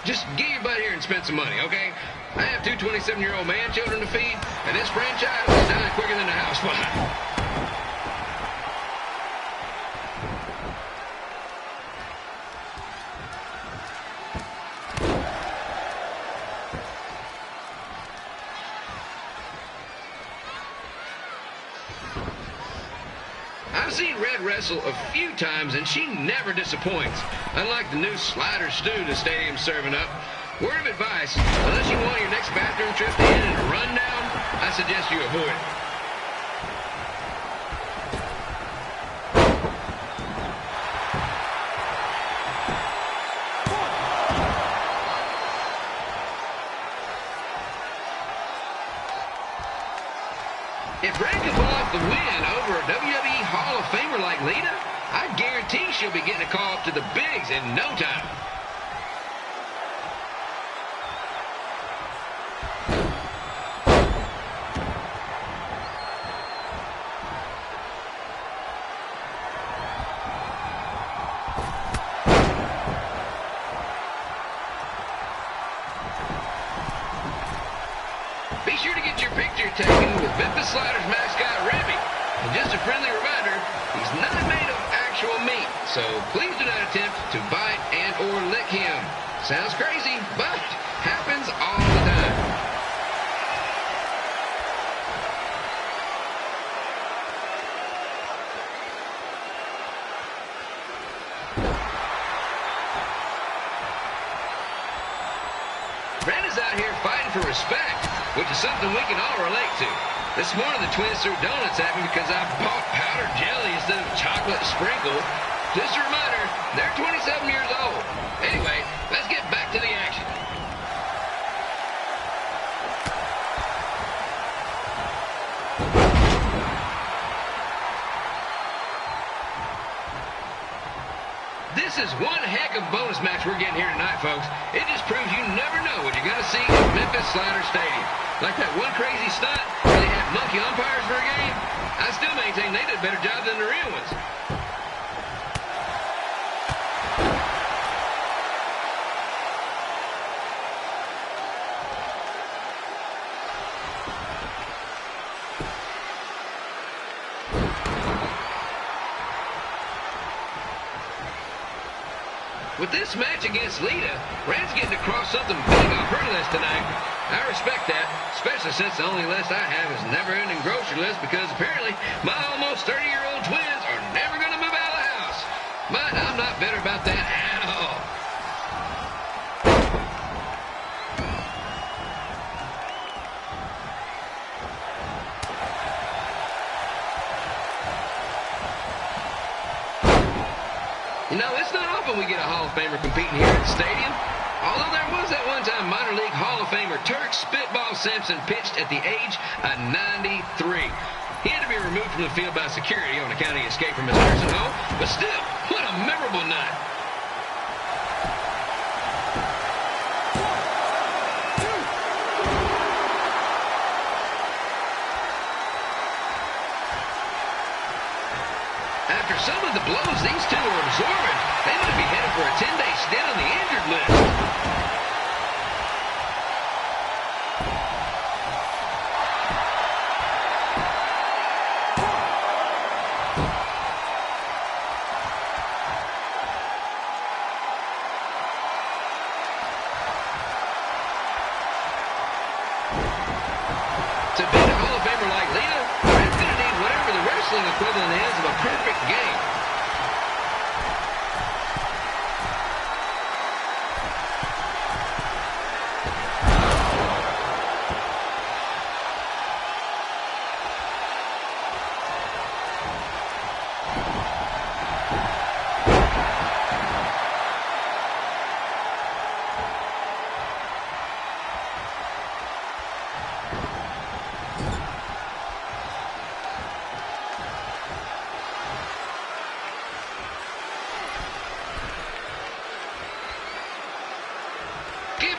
Just get your butt here and spend some money, okay? I have two 27-year-old man children to feed, and this franchise is dying quicker than the house fire. I've seen Red wrestle a few times, and she never disappoints. Unlike the new slider stew the stadium's serving up. Word of advice, unless you want your next bathroom trip to end in a rundown, I suggest you avoid it. If Red can pull off the win over a WWE Hall of Famer like Lita, I guarantee she'll be getting a call up to the bigs in no time. Be sure to get your picture taken with Memphis Sliders mascot Remy. And just a friendly reminder, he's not made of actual meat, so please do not attempt to bite and or lick him. Sounds crazy, but happens all the time. Red is out here fighting for respect, which is something we can all relate to. This morning the twins threw donuts at me because I bought powdered jelly instead of chocolate sprinkle. Just a reminder, they're 27 years old. Anyway, let's get back to the action. This is one heck of a bonus match we're getting here tonight, folks. It just proves you never know what you're going to see at Memphis Sliders Stadium. Like that one crazy stunt where they had monkey umpires for a game. I still maintain they did a better job than the real ones. With this match against Lita, Red's getting across something big off her list tonight. I respect that, especially since the only list I have is never-ending grocery list because apparently my almost 30-year-old twins are never going to move out of the house. But I'm not bitter about that at all. You know, it's not often we get a Hall of Famer competing here at the stadium. Although there was that one time minor league Hall of Famer Turk Spitball Simpson pitched at the age of 93. He had to be removed from the field by security on account of he escaped from his nursing home, but still, what a memorable night. After some of the blows these two are absorbing, they might be headed for a 10-day stint on the injured list. To beat a Hall of Famer like Lita, Red's going to need whatever the wrestling equivalent is of a perfect game.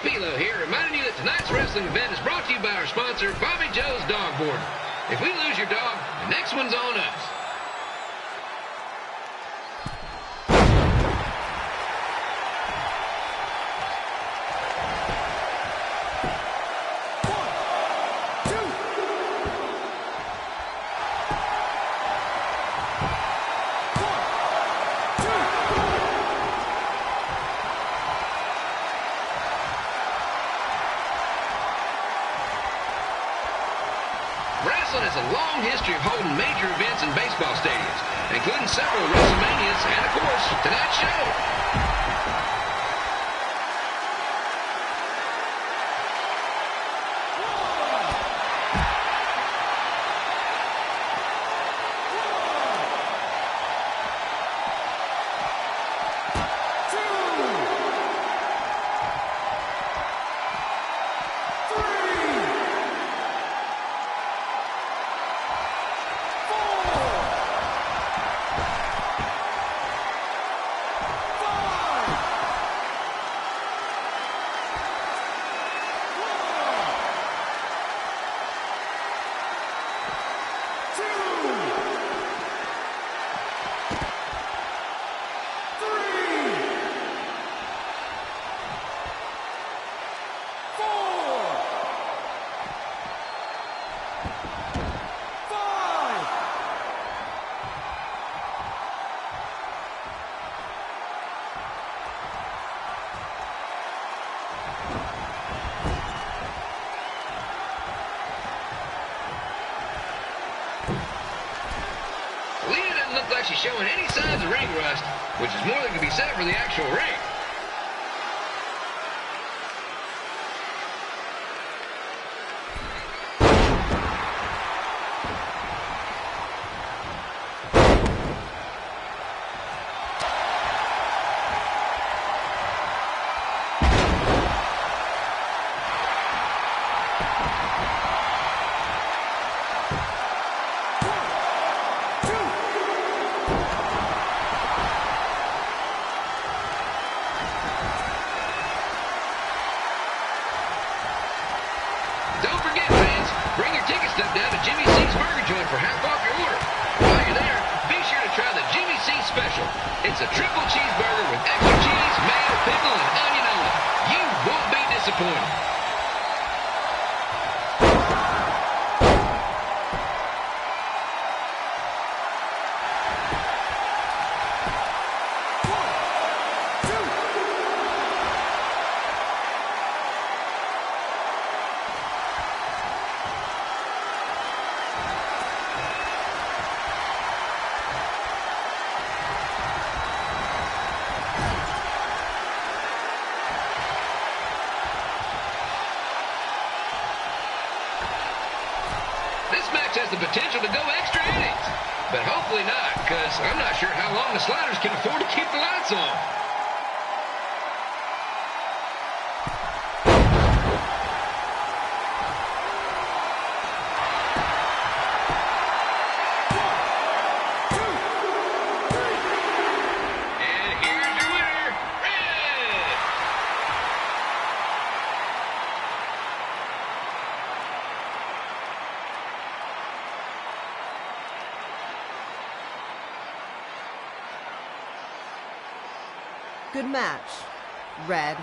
Pilo here, reminding you that tonight's wrestling event is brought to you by our sponsor, Bobby Joe's Dog Board. If we lose your dog, the next one's on us. Wrestling has a long history of holding major events in baseball stadiums, including several WrestleManias and, of course, tonight's show. Lita doesn't look like she's showing any signs of ring rust, which is more than can be said for the actual ring. Don't forget, fans, bring your ticket stub down to Jimmy C's Burger Joint for half off your order. While you're there, be sure to try the Jimmy C Special. It's a triple cheeseburger with extra cheese, mayo, pickle, and onion only. You won't be disappointed. This match has the potential to go extra innings, but hopefully not, because I'm not sure how long the Sliders can afford to keep the lights on. And here's your winner, Red! Good match, Red.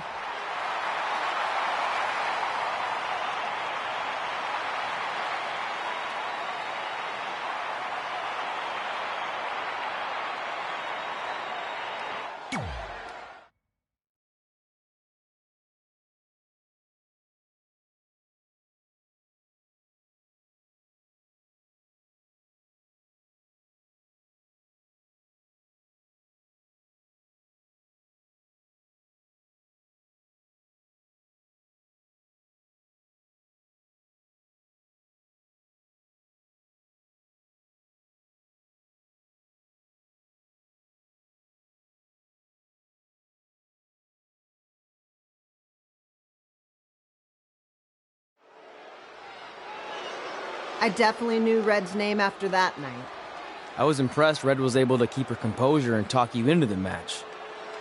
I definitely knew Red's name after that night. I was impressed Red was able to keep her composure and talk you into the match.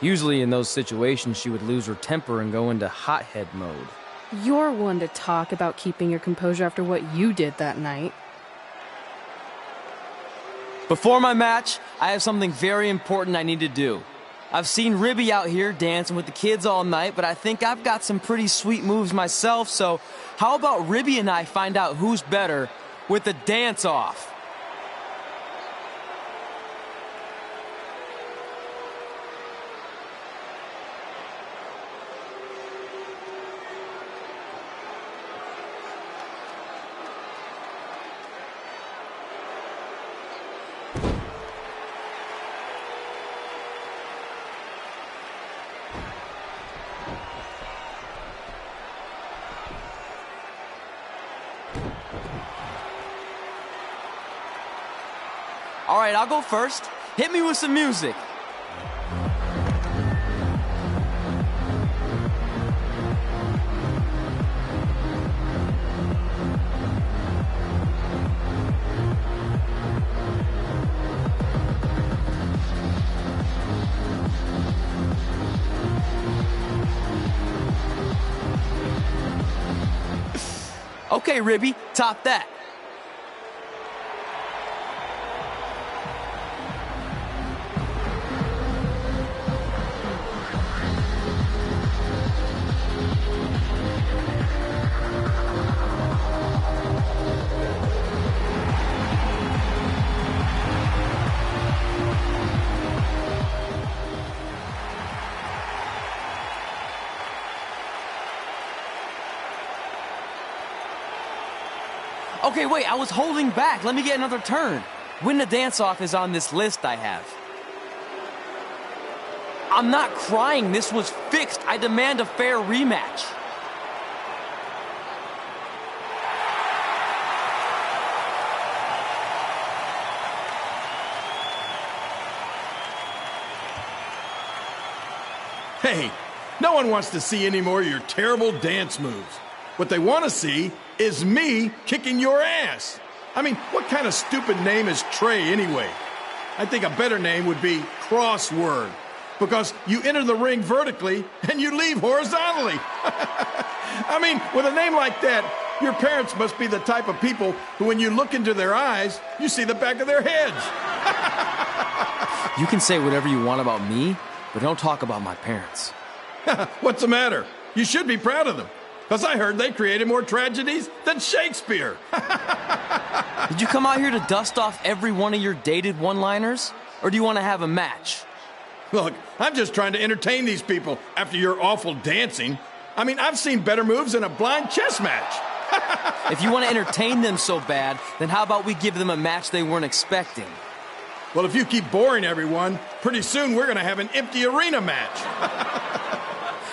Usually in those situations, she would lose her temper and go into hothead mode. You're one to talk about keeping your composure after what you did that night. Before my match, I have something very important I need to do. I've seen Ribby out here dancing with the kids all night, but I think I've got some pretty sweet moves myself, so how about Ribby and I find out who's better with the dance-off? All right, I'll go first. Hit me with some music. Okay, Ribby, top that. Okay, wait, I was holding back. Let me get another turn. Win the dance-off is on this list I have. I'm not crying. This was fixed. I demand a fair rematch. Hey, no one wants to see any more of your terrible dance moves. What they want to see is me kicking your ass. I mean, what kind of stupid name is Trey anyway? I think a better name would be Crossword, because you enter the ring vertically and you leave horizontally. I mean, with a name like that, your parents must be the type of people who, when you look into their eyes, you see the back of their heads. You can say whatever you want about me, but don't talk about my parents. What's the matter? You should be proud of them, because I heard they created more tragedies than Shakespeare. Did you come out here to dust off every one of your dated one-liners? Or do you want to have a match? Look, I'm just trying to entertain these people after your awful dancing. I mean, I've seen better moves in a blind chess match. If you want to entertain them so bad, then how about we give them a match they weren't expecting? Well, if you keep boring everyone, pretty soon we're going to have an empty arena match.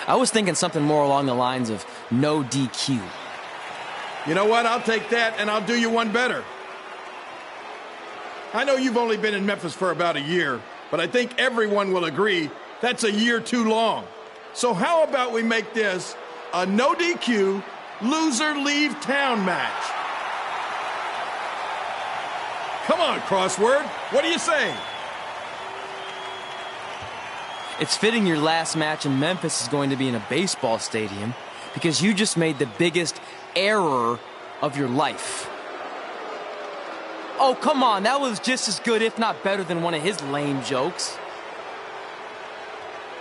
I was thinking something more along the lines of no DQ. You know what? I'll take that, and I'll do you one better. I know you've only been in Memphis for about a year, but I think everyone will agree that's a year too long. So how about we make this a no DQ, loser leave town match? Come on, Crossword. What do you say? It's fitting your last match in Memphis is going to be in a baseball stadium because you just made the biggest error of your life. Oh, come on. That was just as good, if not better, than one of his lame jokes.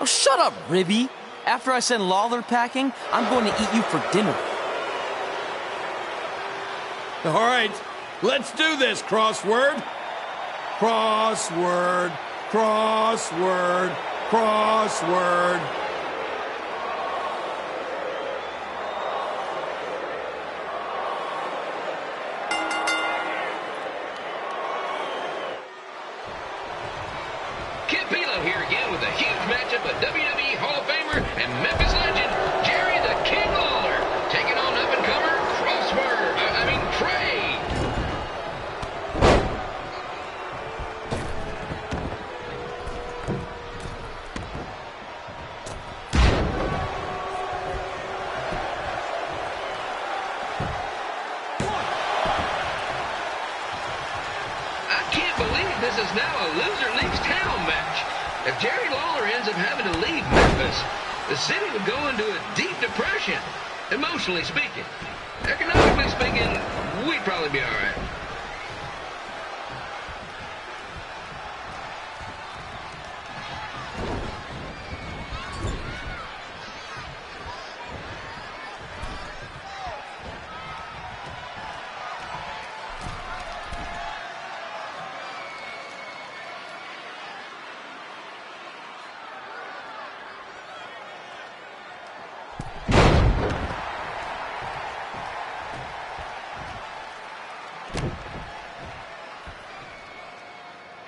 Oh, shut up, Ribby. After I send Lawler packing, I'm going to eat you for dinner. All right. Let's do this, Crossword. Crossword, crossword, crossword. Kid Pilo here again with a huge matchup of WWE Hall of Famer and Memphis legend, Jerry the King Lawler, taking on up-and-comer Trey. This is now a loser leaves town match. If Jerry Lawler ends up having to leave Memphis, the city would go into a deep depression, emotionally speaking. Economically speaking, we'd probably be all right.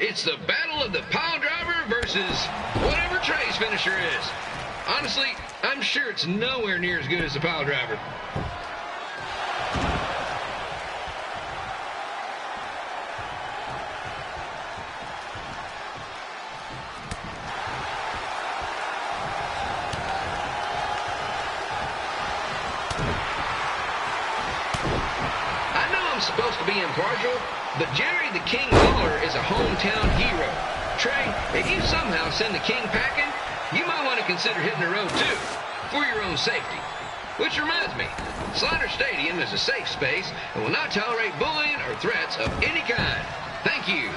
It's the battle of the pile driver versus whatever Trey's finisher is. Honestly, I'm sure it's nowhere near as good as the pile driver. I know I'm supposed to be impartial, but Jerry the King Lawler is a hometown hero. Trey, if you somehow send the King packing, you might want to consider hitting the road too, for your own safety. Which reminds me, Slaughter Stadium is a safe space and will not tolerate bullying or threats of any kind. Thank you.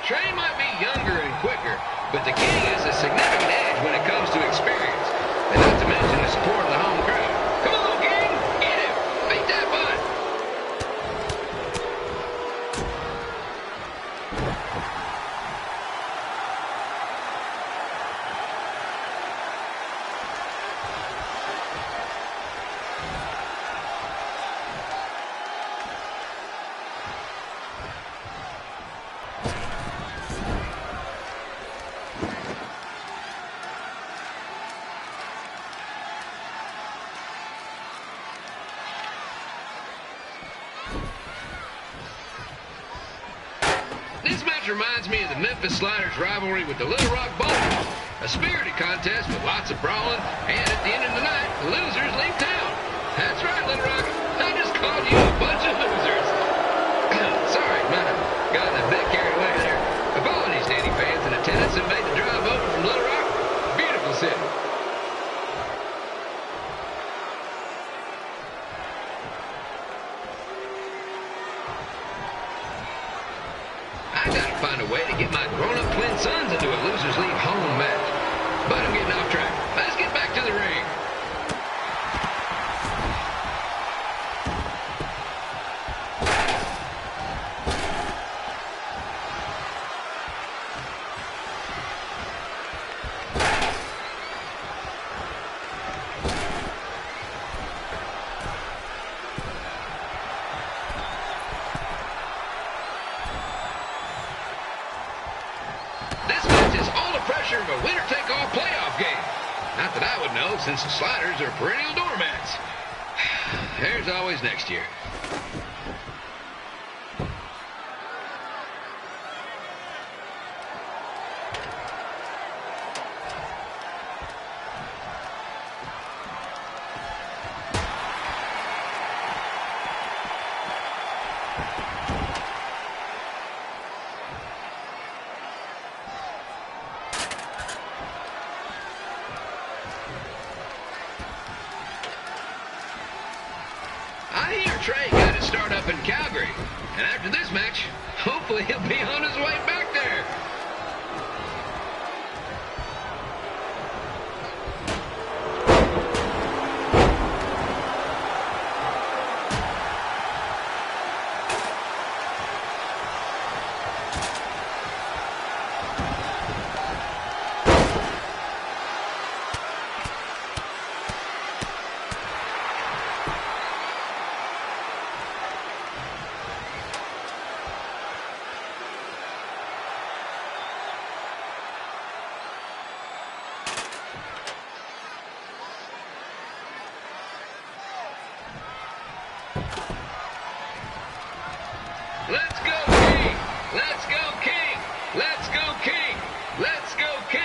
Trey might be younger and quicker, but the King is a significant match reminds me of the Memphis Sliders' rivalry with the Little Rock Bowlers. A spirited contest with lots of brawling, and at the end of the night, the losers leave town. That's right, Little Rock. I just called you a bunch of losers. Sorry, might have gotten a bit carried away there. Apologies to any fans in attendance who made the drive over from Little Rock. Beautiful city. I gotta find a way to get my grown-up twin sons into a losers leave home match. But I'm getting off track. Let's get back to the ring. Of a winner-take-all playoff game. Not that I would know, since the Sliders are perennial doormats. There's always next year. I hear Trey got his start up in Calgary, and after this match, hopefully he'll be on his way back there. Let's go, King! Let's go, King! Let's go, King! Let's go, King!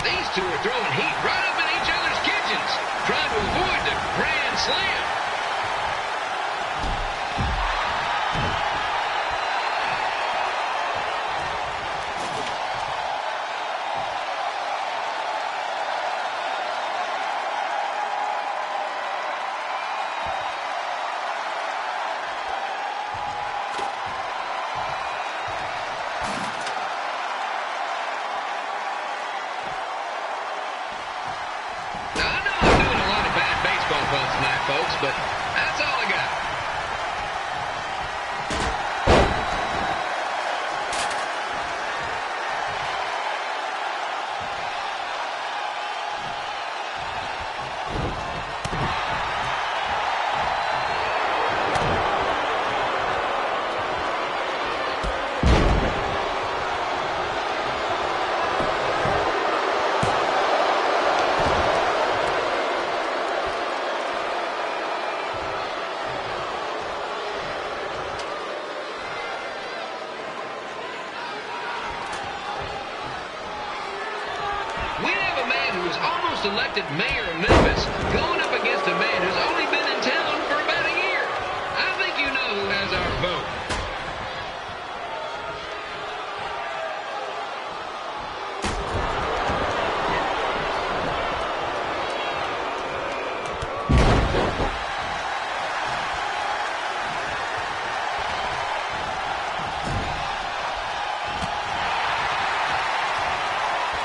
These two are throwing heat right up in each other's kitchens, trying to avoid the Grand Slam. Tonight, folks, but that's all I got. Elected mayor of Memphis going up against a man who's only been in town for about a year. I think you know who has our vote.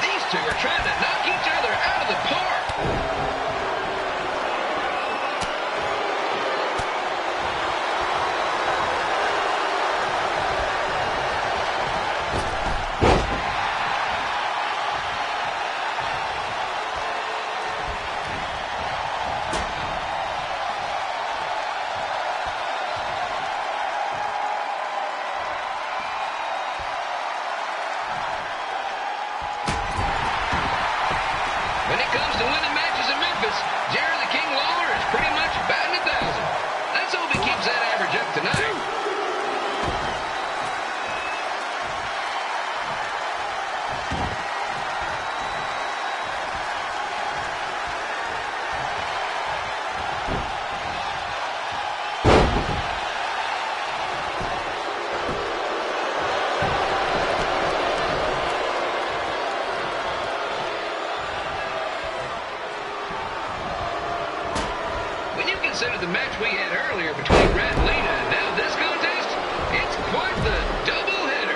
These two are trying to knock each other out of the park. consider the match we had earlier between Red and Lena and now this contest, it's quite the doubleheader.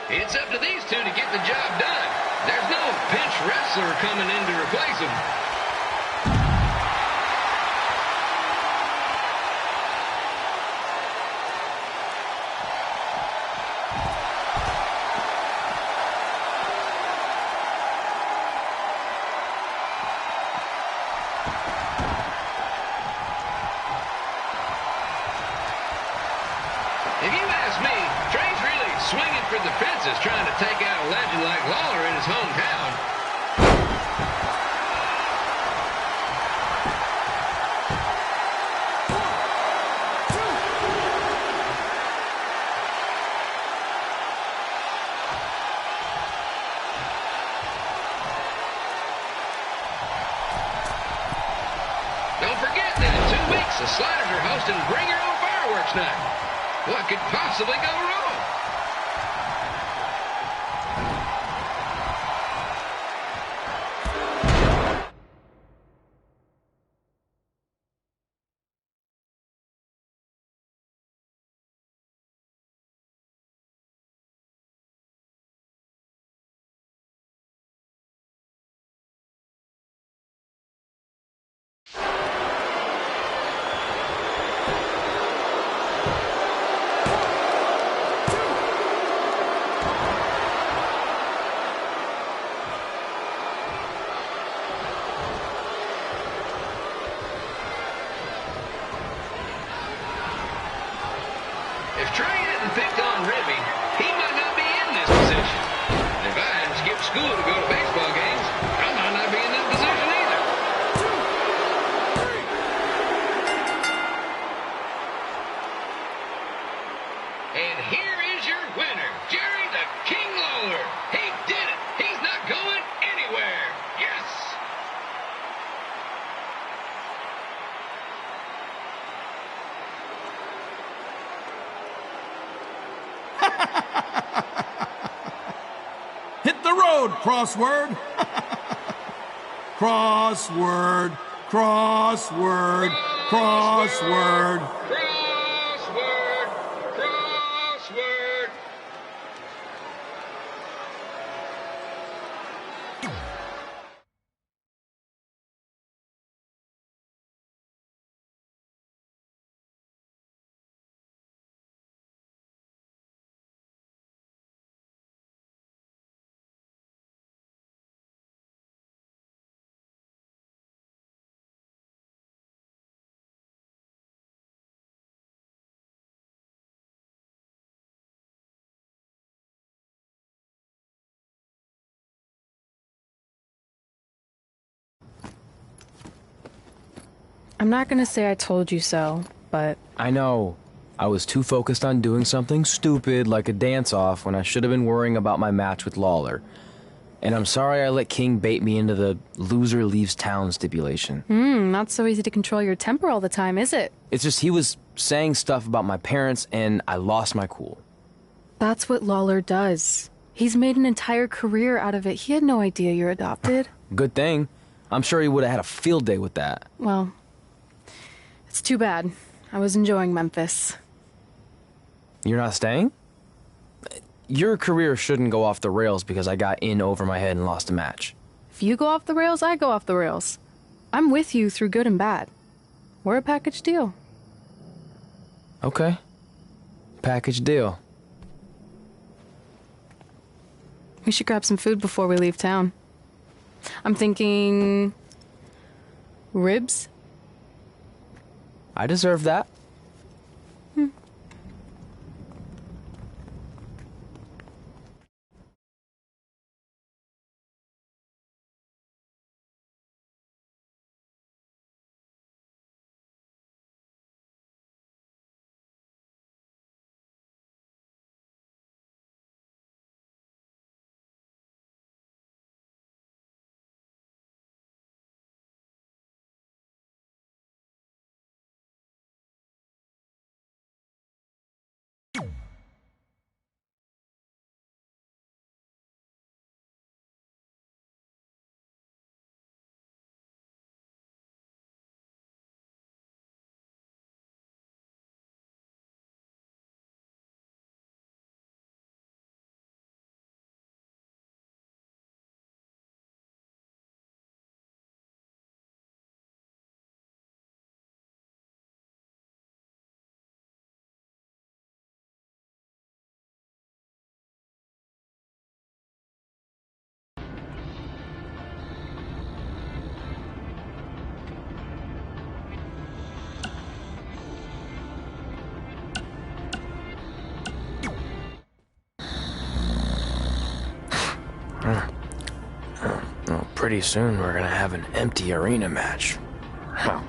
It's up to these two to get the job done. There's no pinch wrestler coming in to replace them. If you ask me, Trey's really swinging for the fences trying to take out a legend like Lawler in his hometown. Don't forget that in 2 weeks, the Sliders are hosting Bring Your Own Fireworks Night. What could possibly go wrong? If Trey hadn't picked on Ribby, he might not be in this position. If I hadn't skipped school to go to baseball games, I might not be in this position either. And here is your winner, Jerry the King Lawler. He did it. He's not going anywhere. Yes! Hit the road, crossword. Crossword, crossword, crossword. Crossword, crossword. I'm not gonna say I told you so, but I know. I was too focused on doing something stupid like a dance-off when I should have been worrying about my match with Lawler. And I'm sorry I let King bait me into the loser leaves town stipulation. not so easy to control your temper all the time, is it? It's just he was saying stuff about my parents and I lost my cool. That's what Lawler does. He's made an entire career out of it. He had no idea you're adopted. Good thing. I'm sure he would have had a field day with that. Well, it's too bad. I was enjoying Memphis. You're not staying? Your career shouldn't go off the rails because I got in over my head and lost a match. If you go off the rails, I go off the rails. I'm with you through good and bad. We're a package deal. Okay. Package deal. We should grab some food before we leave town. I'm thinking... ribs? I deserve that. Well, pretty soon we're gonna have an empty arena match. Huh.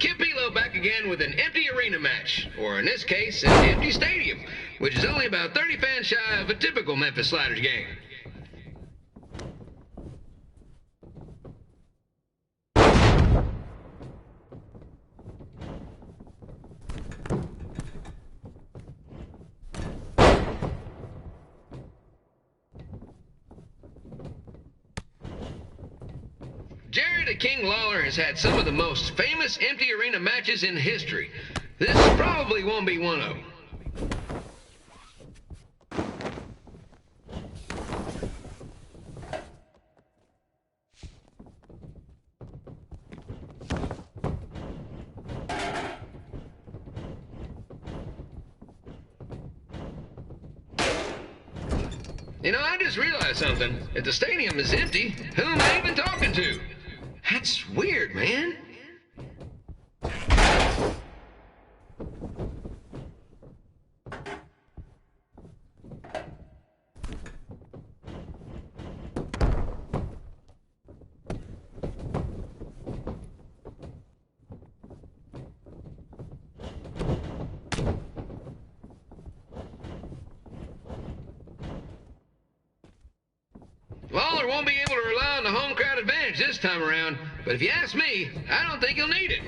Kip Elo back again with an empty arena match, or in this case, an empty stadium, which is only about 30 fans shy of a typical Memphis Sliders game. Jerry the King Lawler has had some of the most famous empty arena matches in history. This probably won't be one of them. You know, I just realized something. If the stadium is empty, who am I even talking to? That's weird, man. Lawler won't be able to rely on the home crowd advantage this time around, but if you ask me, I don't think he'll need it.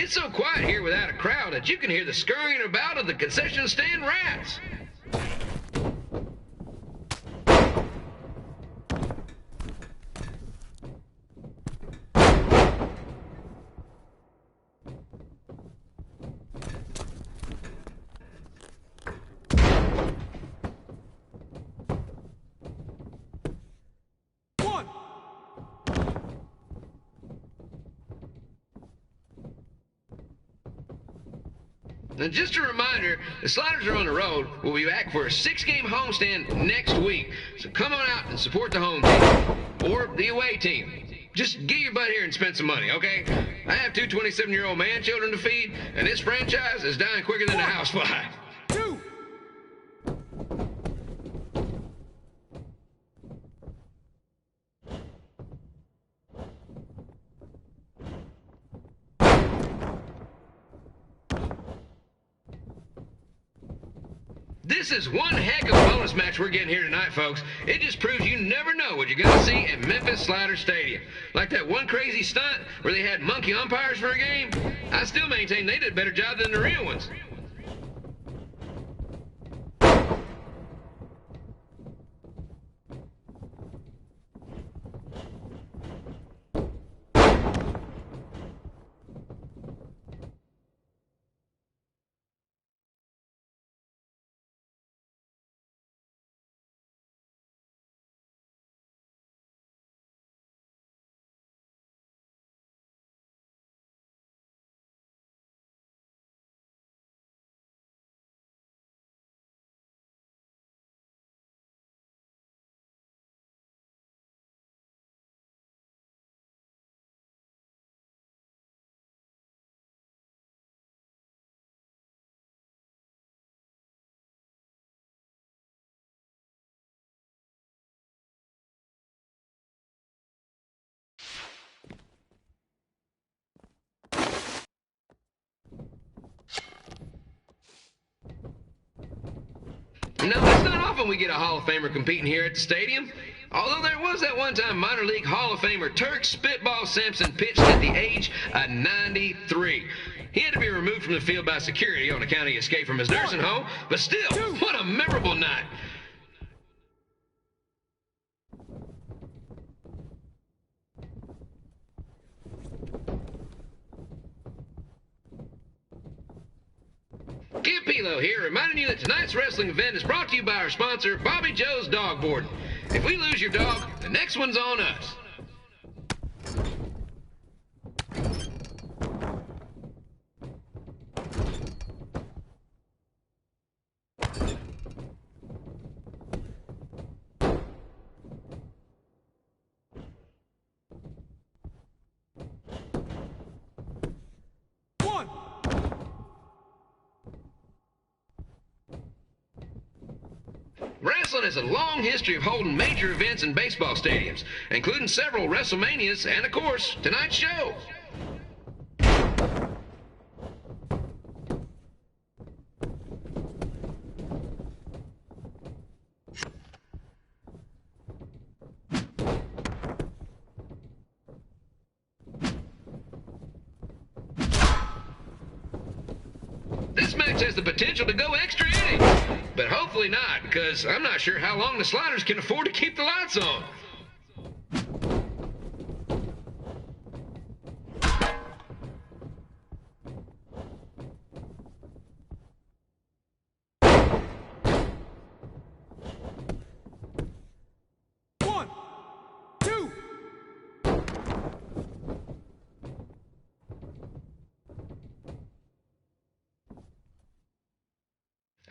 It's so quiet here without a crowd that you can hear the scurrying about of the concession stand rats. And just a reminder, the Sliders are on the road. We'll be back for a 6-game homestand next week. So come on out and support the home team. Or the away team. Just get your butt here and spend some money, okay? I have two 27-year-old man children to feed, and this franchise is dying quicker than a housefly. This is one heck of a bonus match we're getting here tonight, folks. It just proves you never know what you're going to see at Memphis Slider Stadium. Like that one crazy stunt where they had monkey umpires for a game. I still maintain they did a better job than the real ones. we get a Hall of Famer competing here at the stadium. Although there was that one time minor league Hall of Famer Turk Spitball Sampson pitched at the age of 93. He had to be removed from the field by security on account he escaped from his nursing home, but still, what a memorable night. Kid Pilo here, reminding you that tonight's wrestling event is brought to you by our sponsor, Bobby Joe's Dog Boarding. If we lose your dog, the next one's on us. Wrestling has a long history of holding major events in baseball stadiums, including several WrestleManias and, of course, tonight's show. This match has the potential to go extra inning, but hopefully not, because I'm not sure how long the Sliders can afford to keep the lights on.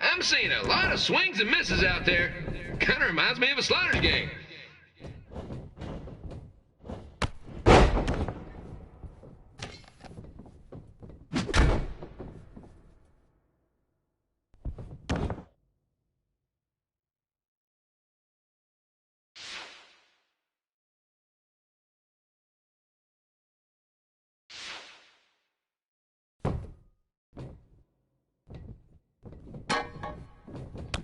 I'm seeing a lot of swings and misses out there. Kind of reminds me of a Sliders game.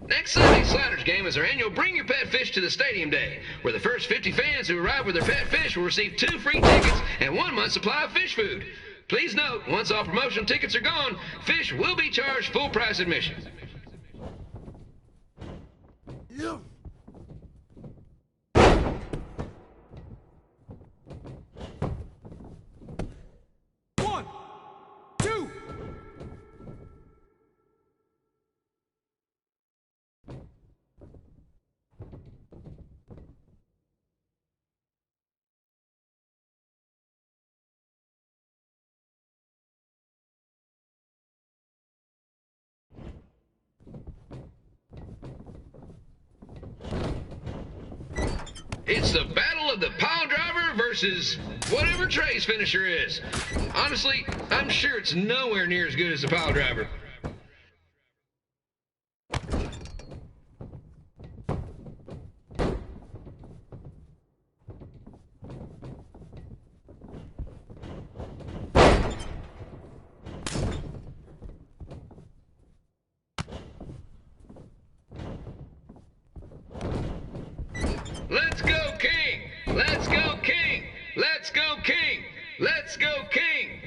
Next Sunday's Sliders game is our annual Bring Your Pet Fish to the Stadium Day, where the first 50 fans who arrive with their pet fish will receive 2 free tickets and 1 month's supply of fish food. Please note, once all promotional tickets are gone, fish will be charged full price admission. It's the battle of the pile driver versus whatever Trey's finisher is. Honestly, I'm sure it's nowhere near as good as the pile driver. Let's go, King! Let's go, King! Let's go, King! Let's go, King!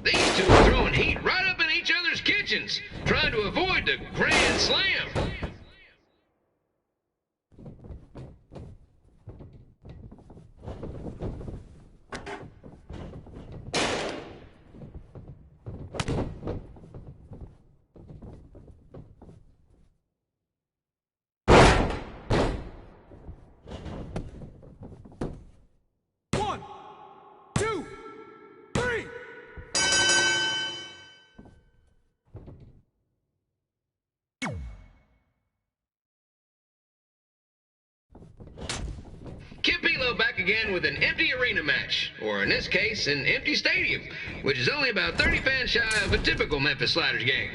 These two are throwing heat right up in each other's kitchens, trying to avoid the Grand Slam. back again with an empty arena match, or in this case, an empty stadium, which is only about 30 fans shy of a typical Memphis Sliders game.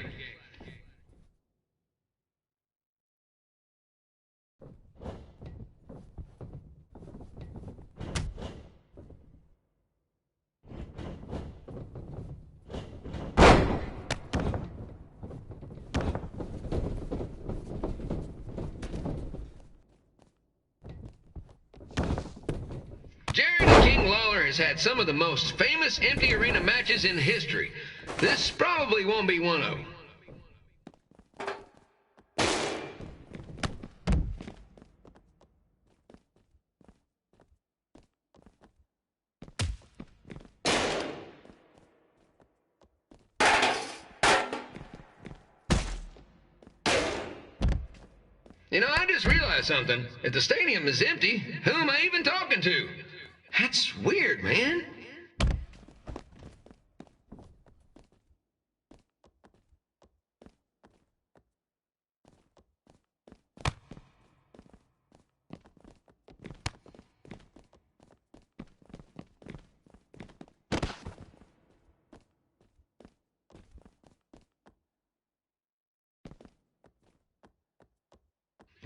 Has had some of the most famous empty arena matches in history. This probably won't be one of them. You know, I just realized something. If the stadium is empty, who am I even talking to? That's weird, man.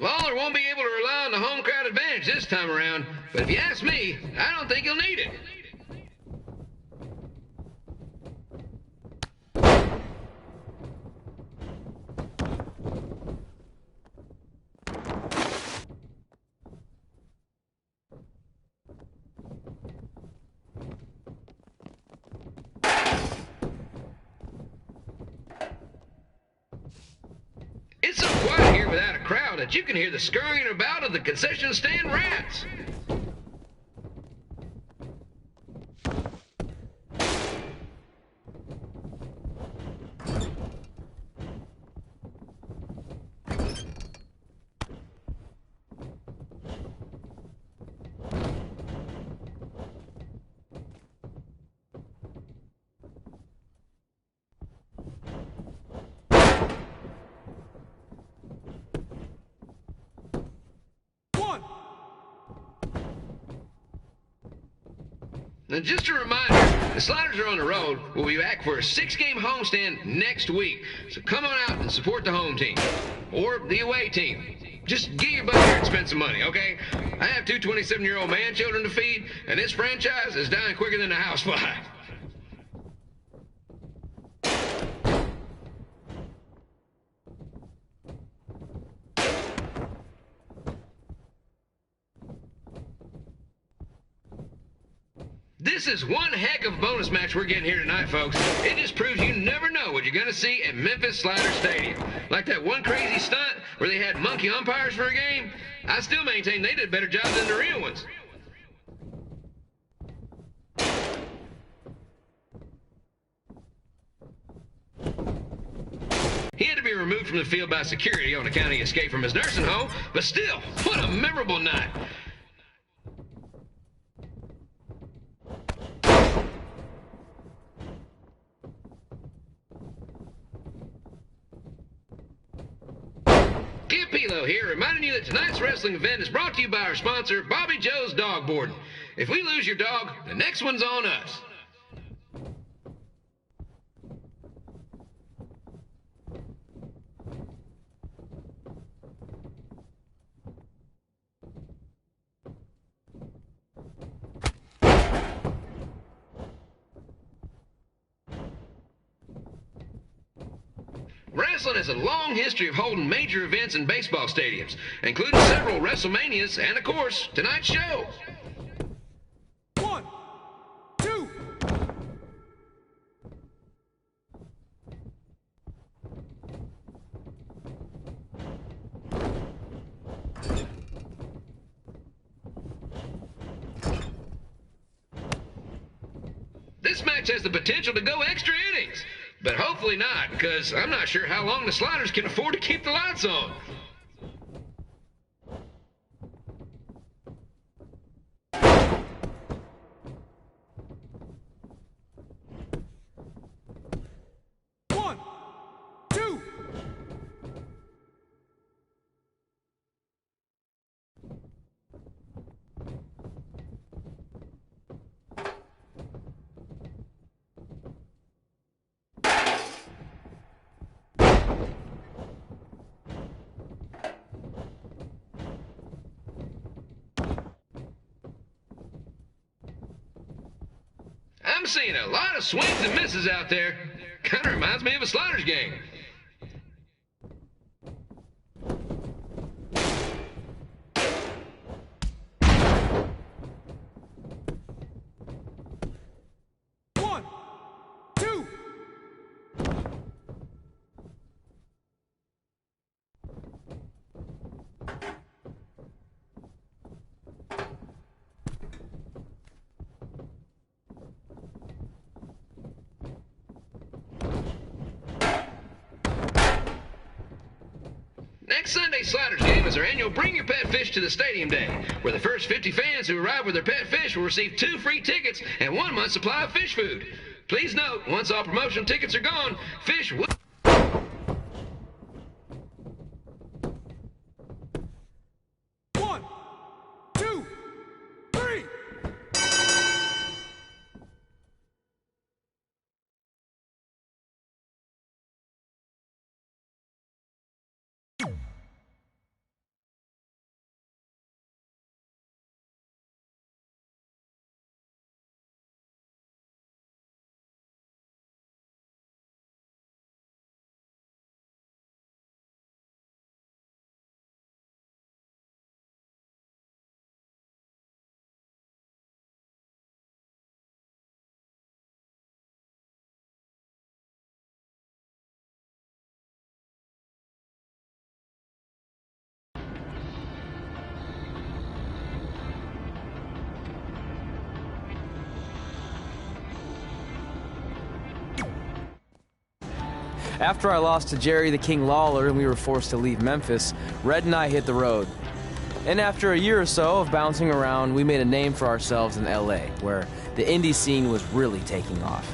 Lawler won't be able to rely on the home crowd advantage this time around, but if you ask me, I don't think he'll need it. It's so quiet here without a crowd that you can hear the scurrying about of the concession stand rats. Now, just a reminder, the Sliders are on the road. We'll be back for a 6-game homestand next week. So come on out and support the home team. Or the away team. Just get your butt here and spend some money, okay? I have 2 27-year-old man-children to feed, and this franchise is dying quicker than a housefly. This is one heck of a bonus match we're getting here tonight, folks. It just proves you never know what you're going to see at Memphis Sliders Stadium. Like that one crazy stunt where they had monkey umpires for a game. I still maintain they did a better job than the real ones. He had to be removed from the field by security on account of escape from his nursing home, but still, what a memorable night. Pilo here, reminding you that tonight's wrestling event is brought to you by our sponsor, Bobby Joe's Dog Boarding. If we lose your dog, the next one's on us. Wrestling has a long history of holding major events in baseball stadiums, including several WrestleManias and, of course, tonight's show. 1, 2. This match has the potential to go extra innings. But hopefully not, because I'm not sure how long the Sliders can afford to keep the lights on. One, 2. seeing a lot of swings and misses out there. Kind of reminds me of a Sliders game. Next Sunday's Sliders game is our annual Bring Your Pet Fish to the Stadium Day, where the first 50 fans who arrive with their pet fish will receive 2 free tickets and 1 month's supply of fish food. Please note, once all promotional tickets are gone, fish will... After I lost to Jerry the King Lawler and we were forced to leave Memphis, Red and I hit the road. And after a year or so of bouncing around, we made a name for ourselves in LA, where the indie scene was really taking off.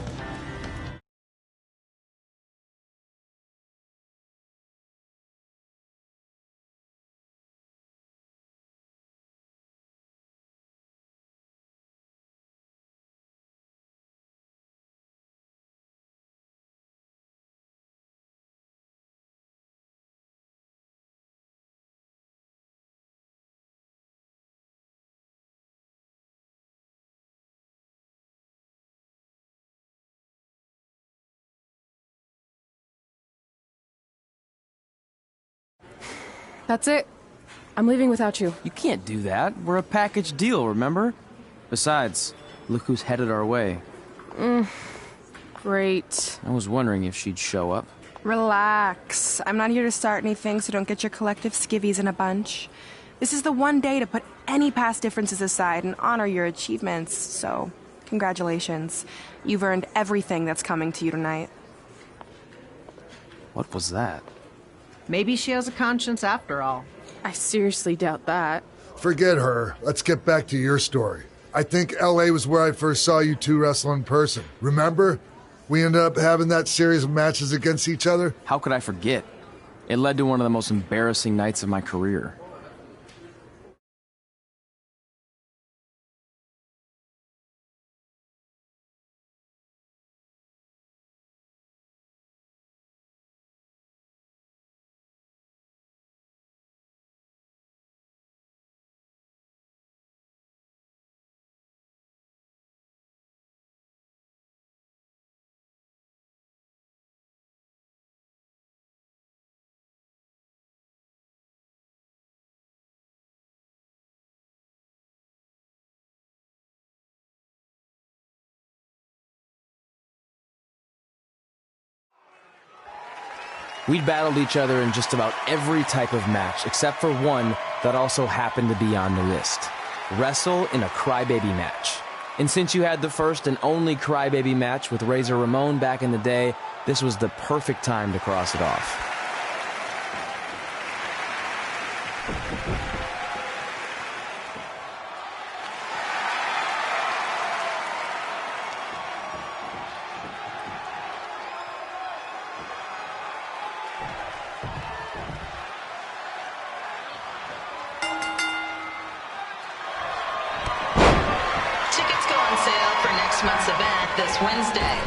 That's it. I'm leaving without you. You can't do that. We're a package deal, remember? Besides, look who's headed our way. Great. I was wondering if she'd show up. Relax. I'm not here to start anything, so don't get your collective skivvies in a bunch. This is the one day to put any past differences aside and honor your achievements, so congratulations. You've earned everything that's coming to you tonight. What was that? Maybe she has a conscience after all. I seriously doubt that. Forget her. Let's get back to your story. I think LA was where I first saw you two wrestle in person. Remember? We ended up having that series of matches against each other. How could I forget? It led to one of the most embarrassing nights of my career. We'd battled each other in just about every type of match, except for one that also happened to be on the list. Wrestle in a crybaby match. And since you had the first and only crybaby match with Razor Ramon back in the day, this was the perfect time to cross it off. Month's event this Wednesday.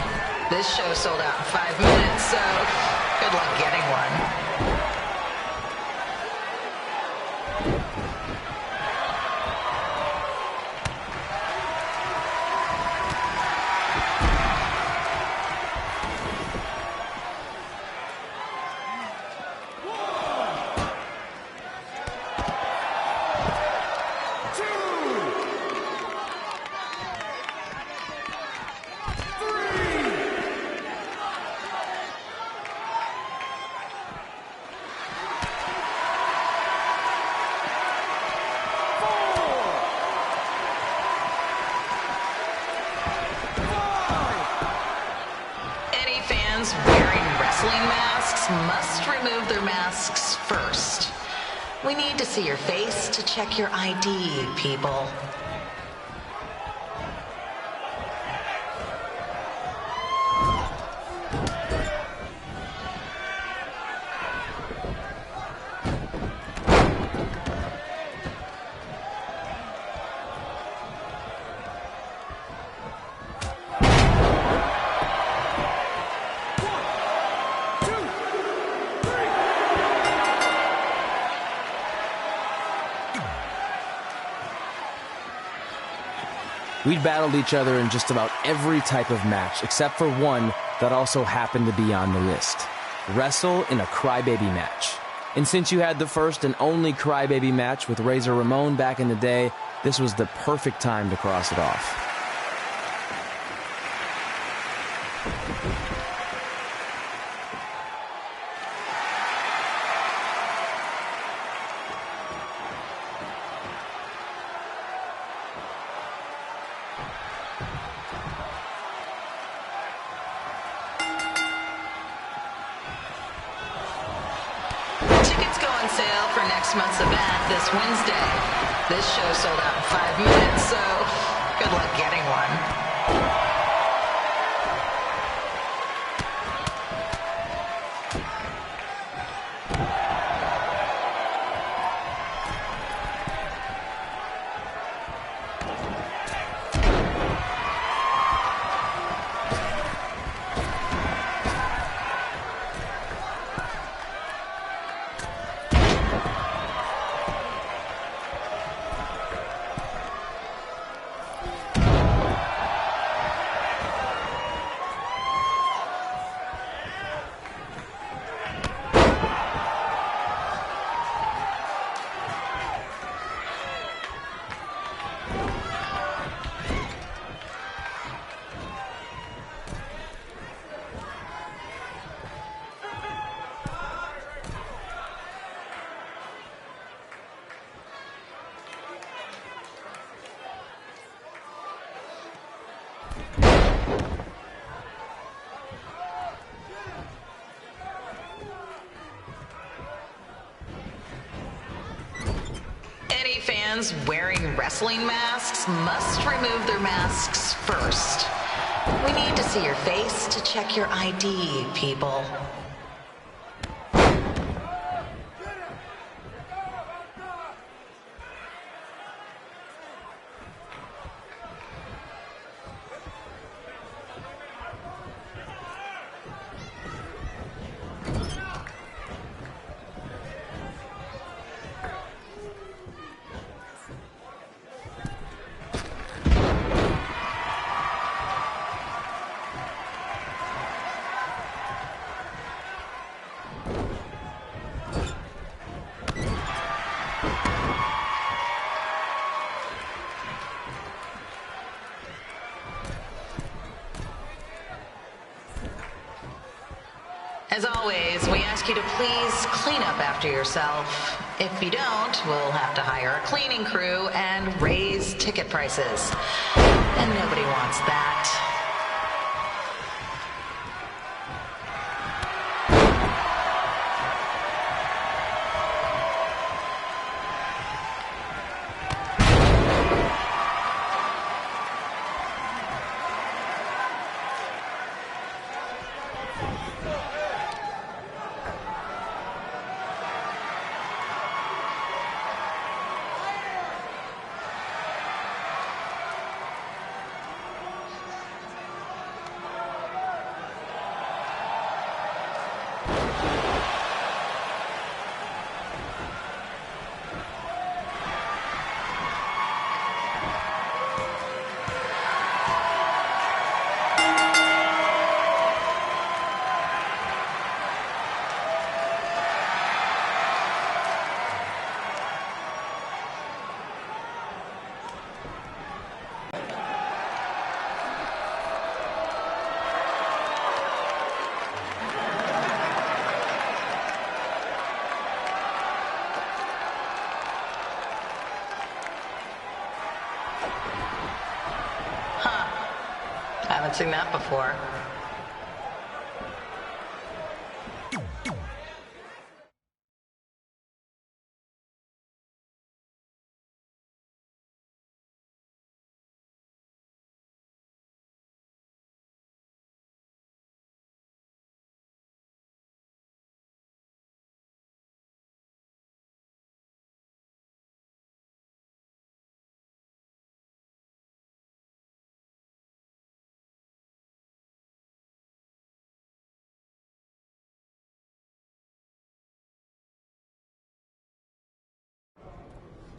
This show sold out in 5 minutes, so good luck getting one. must remove their masks first. We need to see your face to check your ID, people. We'd battled each other in just about every type of match, except for one that also happened to be on the list. Wrestle in a crybaby match. And since you had the first and only crybaby match with Razor Ramon back in the day, this was the perfect time to cross it off. Sale for next month's event this Wednesday. This show sold out in 5 minutes, so good luck getting one. Any fans wearing wrestling masks must remove their masks first. We need to see your face to check your ID, people. As always, we ask you to please clean up after yourself. If you don't, we'll have to hire a cleaning crew and raise ticket prices. And nobody wants that. Haven't seen that before.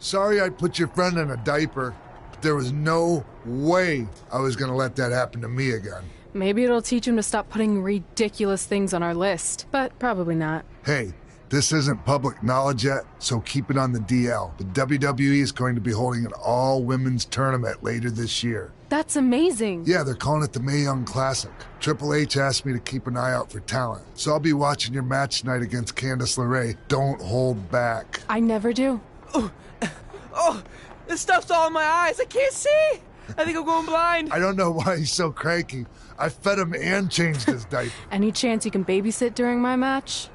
Sorry I put your friend in a diaper, but there was no way I was gonna let that happen to me again. Maybe it'll teach him to stop putting ridiculous things on our list, but probably not. Hey, this isn't public knowledge yet, so keep it on the DL. The WWE is going to be holding an all-women's tournament later this year. That's amazing. Yeah, they're calling it the Mae Young Classic. Triple H asked me to keep an eye out for talent, so I'll be watching your match tonight against Candice LeRae. Don't hold back. I never do. Oh, this stuff's all in my eyes. I can't see. I think I'm going blind. I don't know why he's so cranky. I fed him and changed his diaper. Any chance you can babysit during my match?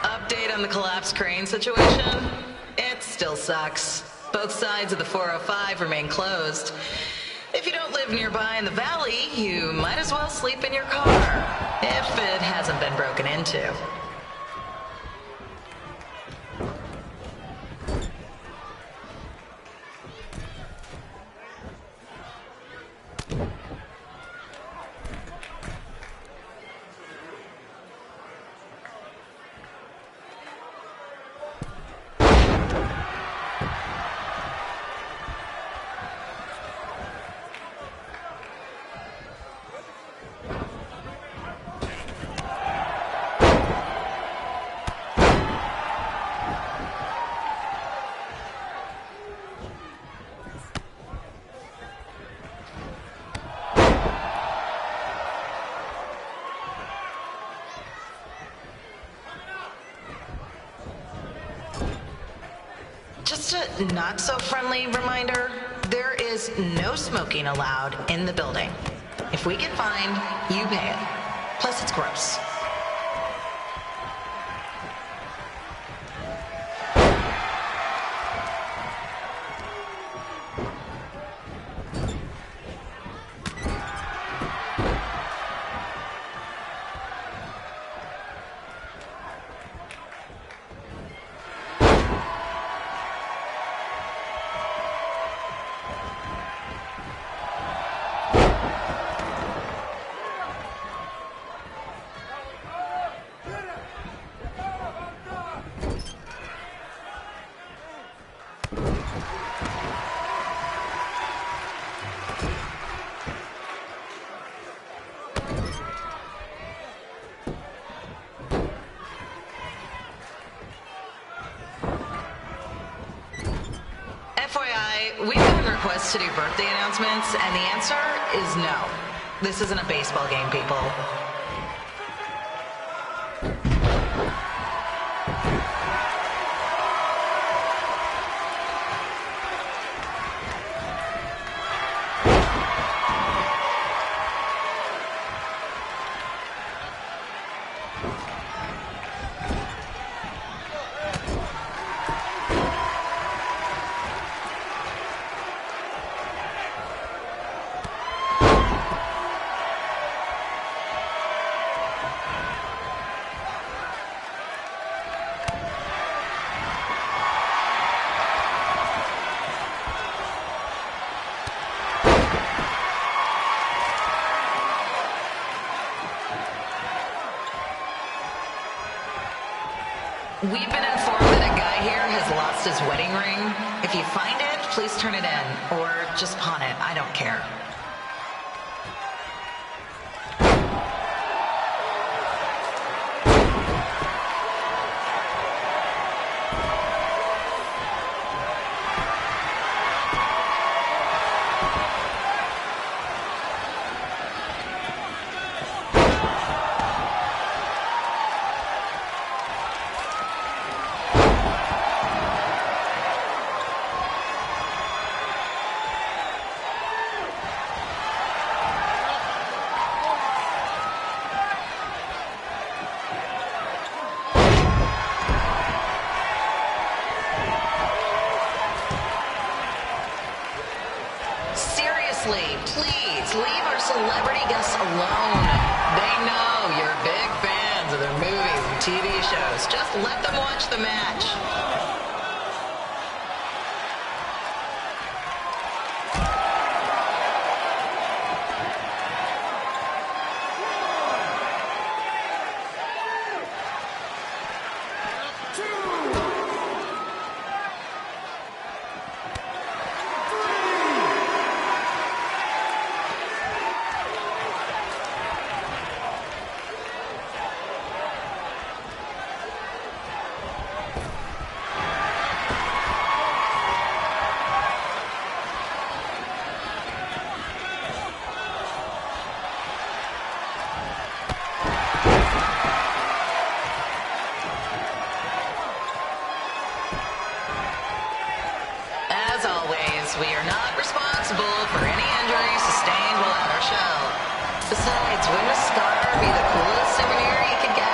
Update on the collapsed crane situation? It still sucks. Both sides of the 405 remain closed. If you don't live nearby in the valley, you might as well sleep in your car, if it hasn't been broken into. Just a not-so-friendly reminder, there is no smoking allowed in the building. If we get fined, you pay it. Plus, it's gross. FYI, we've gotten requests to do birthday announcements, and the answer is no. This isn't a baseball game, people. We've been informed that a guy here has lost his wedding ring. If you find it, please turn it in, or just pawn it. I don't care. Please leave our celebrity guests alone. They know you're big fans of their movies and TV shows. Just let them watch the match. As always, we are not responsible for any injuries sustained while at our show. Besides, wouldn't a scar be the coolest souvenir you could get?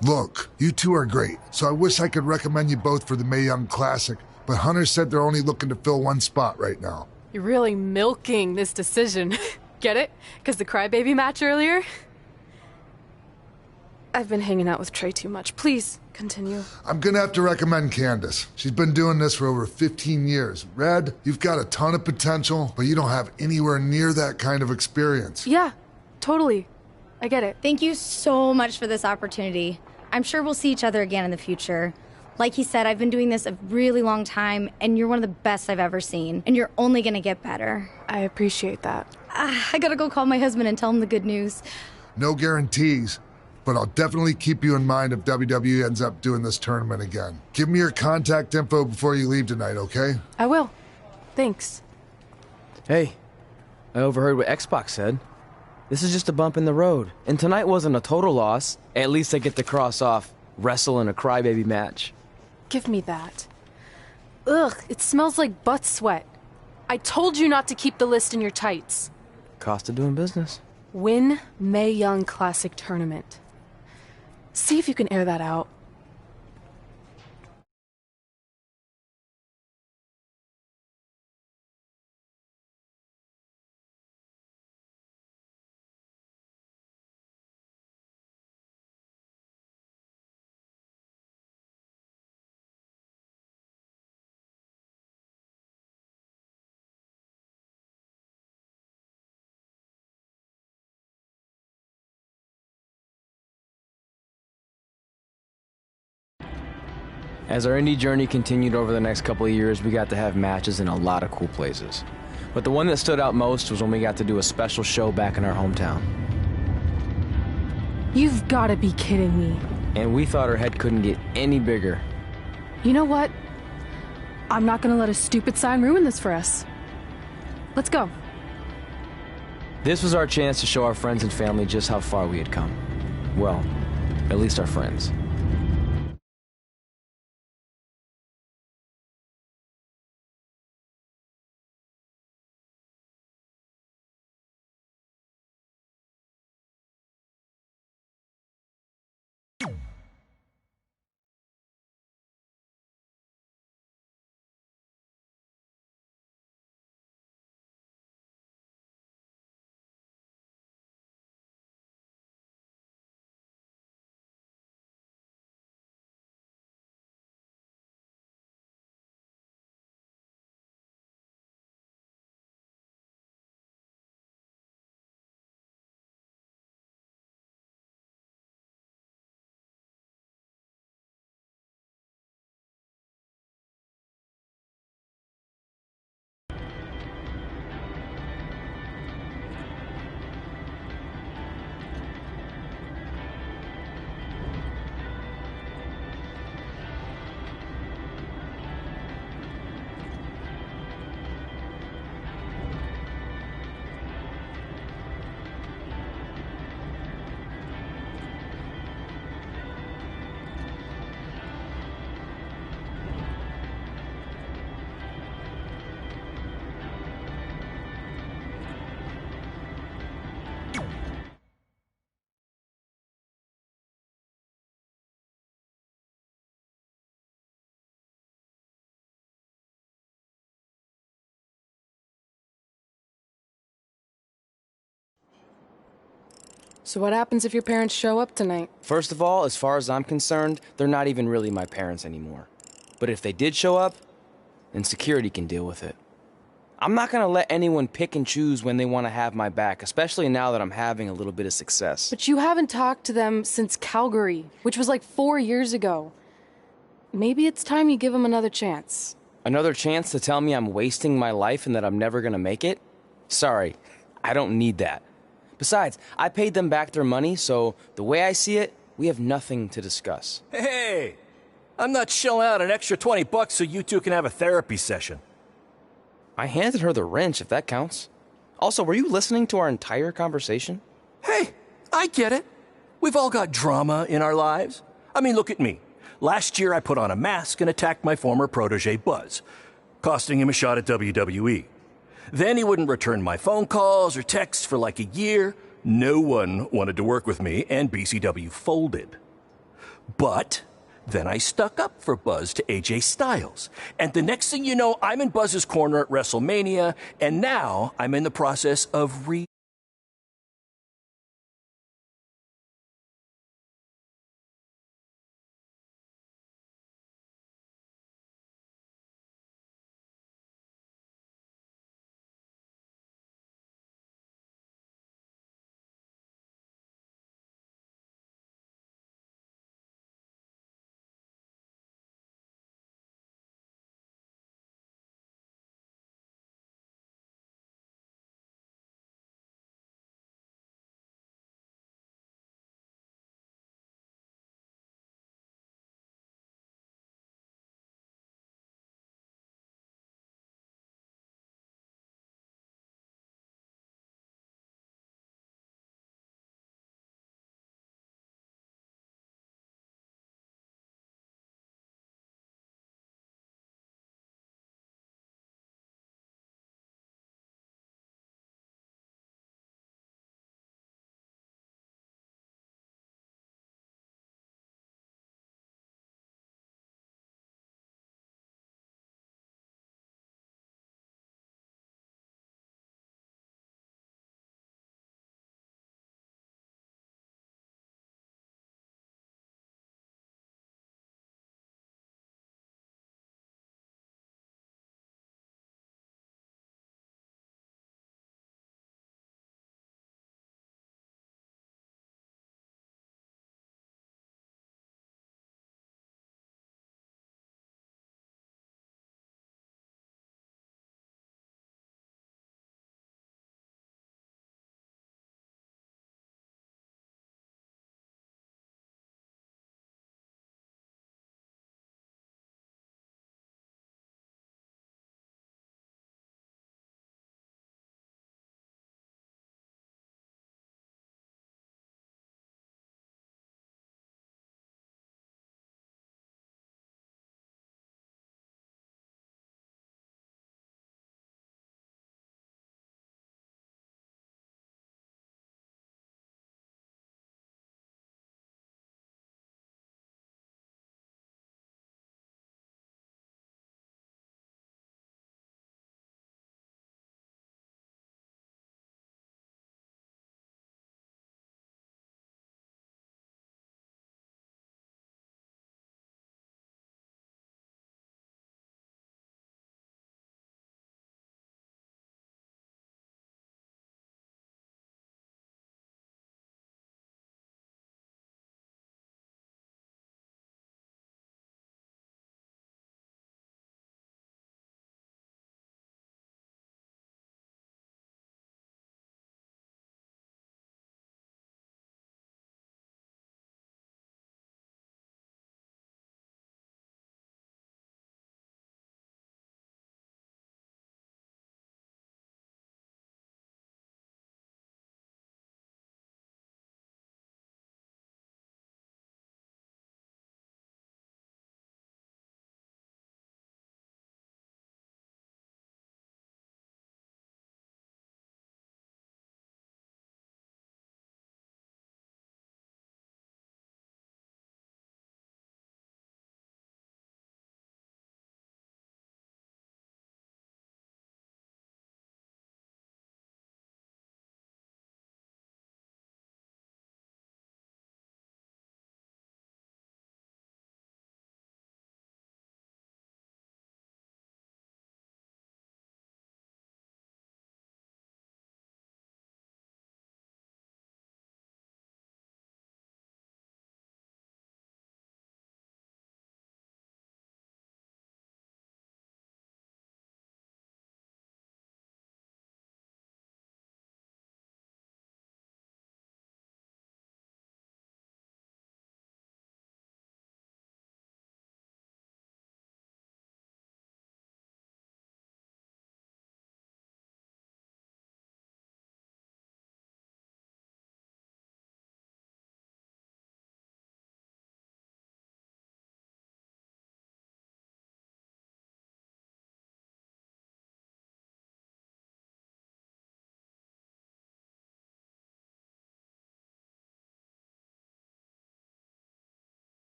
Look, you two are great, so I wish I could recommend you both for the Mae Young Classic, but Hunter said they're only looking to fill one spot right now. You're really milking this decision. Get it? Because the crybaby match earlier? I've been hanging out with Trey too much. Please, continue. I'm gonna have to recommend Candace. She's been doing this for over 15 years. Red, you've got a ton of potential, but you don't have anywhere near that kind of experience. Yeah, totally. I get it. Thank you so much for this opportunity. I'm sure we'll see each other again in the future. Like he said, I've been doing this a really long time, and you're one of the best I've ever seen. And you're only gonna get better. I appreciate that. I gotta go call my husband and tell him the good news. No guarantees, but I'll definitely keep you in mind if WWE ends up doing this tournament again. Give me your contact info before you leave tonight, okay? I will. Thanks. Hey, I overheard what Xbox said. This is just a bump in the road, and tonight wasn't a total loss. At least I get to cross off wrestle in a crybaby match. Give me that. Ugh, it smells like butt sweat. I told you not to keep the list in your tights. Cost of doing business. Win Mae Young Classic Tournament. See if you can air that out. As our indie journey continued over the next couple of years, we got to have matches in a lot of cool places. But the one that stood out most was when we got to do a special show back in our hometown. You've got to be kidding me. And we thought our head couldn't get any bigger. You know what? I'm not gonna let a stupid sign ruin this for us. Let's go. This was our chance to show our friends and family just how far we had come. Well, at least our friends. So what happens if your parents show up tonight? First of all, as far as I'm concerned, they're not even really my parents anymore. But if they did show up, then security can deal with it. I'm not gonna let anyone pick and choose when they want to have my back, especially now that I'm having a little bit of success. But you haven't talked to them since Calgary, which was like 4 years ago. Maybe it's time you give them another chance. Another chance to tell me I'm wasting my life and that I'm never gonna make it? Sorry, I don't need that. Besides, I paid them back their money, so the way I see it, we have nothing to discuss. Hey, I'm not shelling out an extra $20 so you two can have a therapy session. I handed her the wrench, if that counts. Also, were you listening to our entire conversation? Hey, I get it. We've all got drama in our lives. I mean, look at me. Last year I put on a mask and attacked my former protege Buzz, costing him a shot at WWE. Then he wouldn't return my phone calls or texts for like a year. No one wanted to work with me, and BCW folded. But then I stuck up for Buzz to AJ Styles. And the next thing you know, I'm in Buzz's corner at WrestleMania, and now I'm in the process of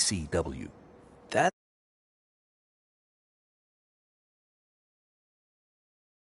WCW.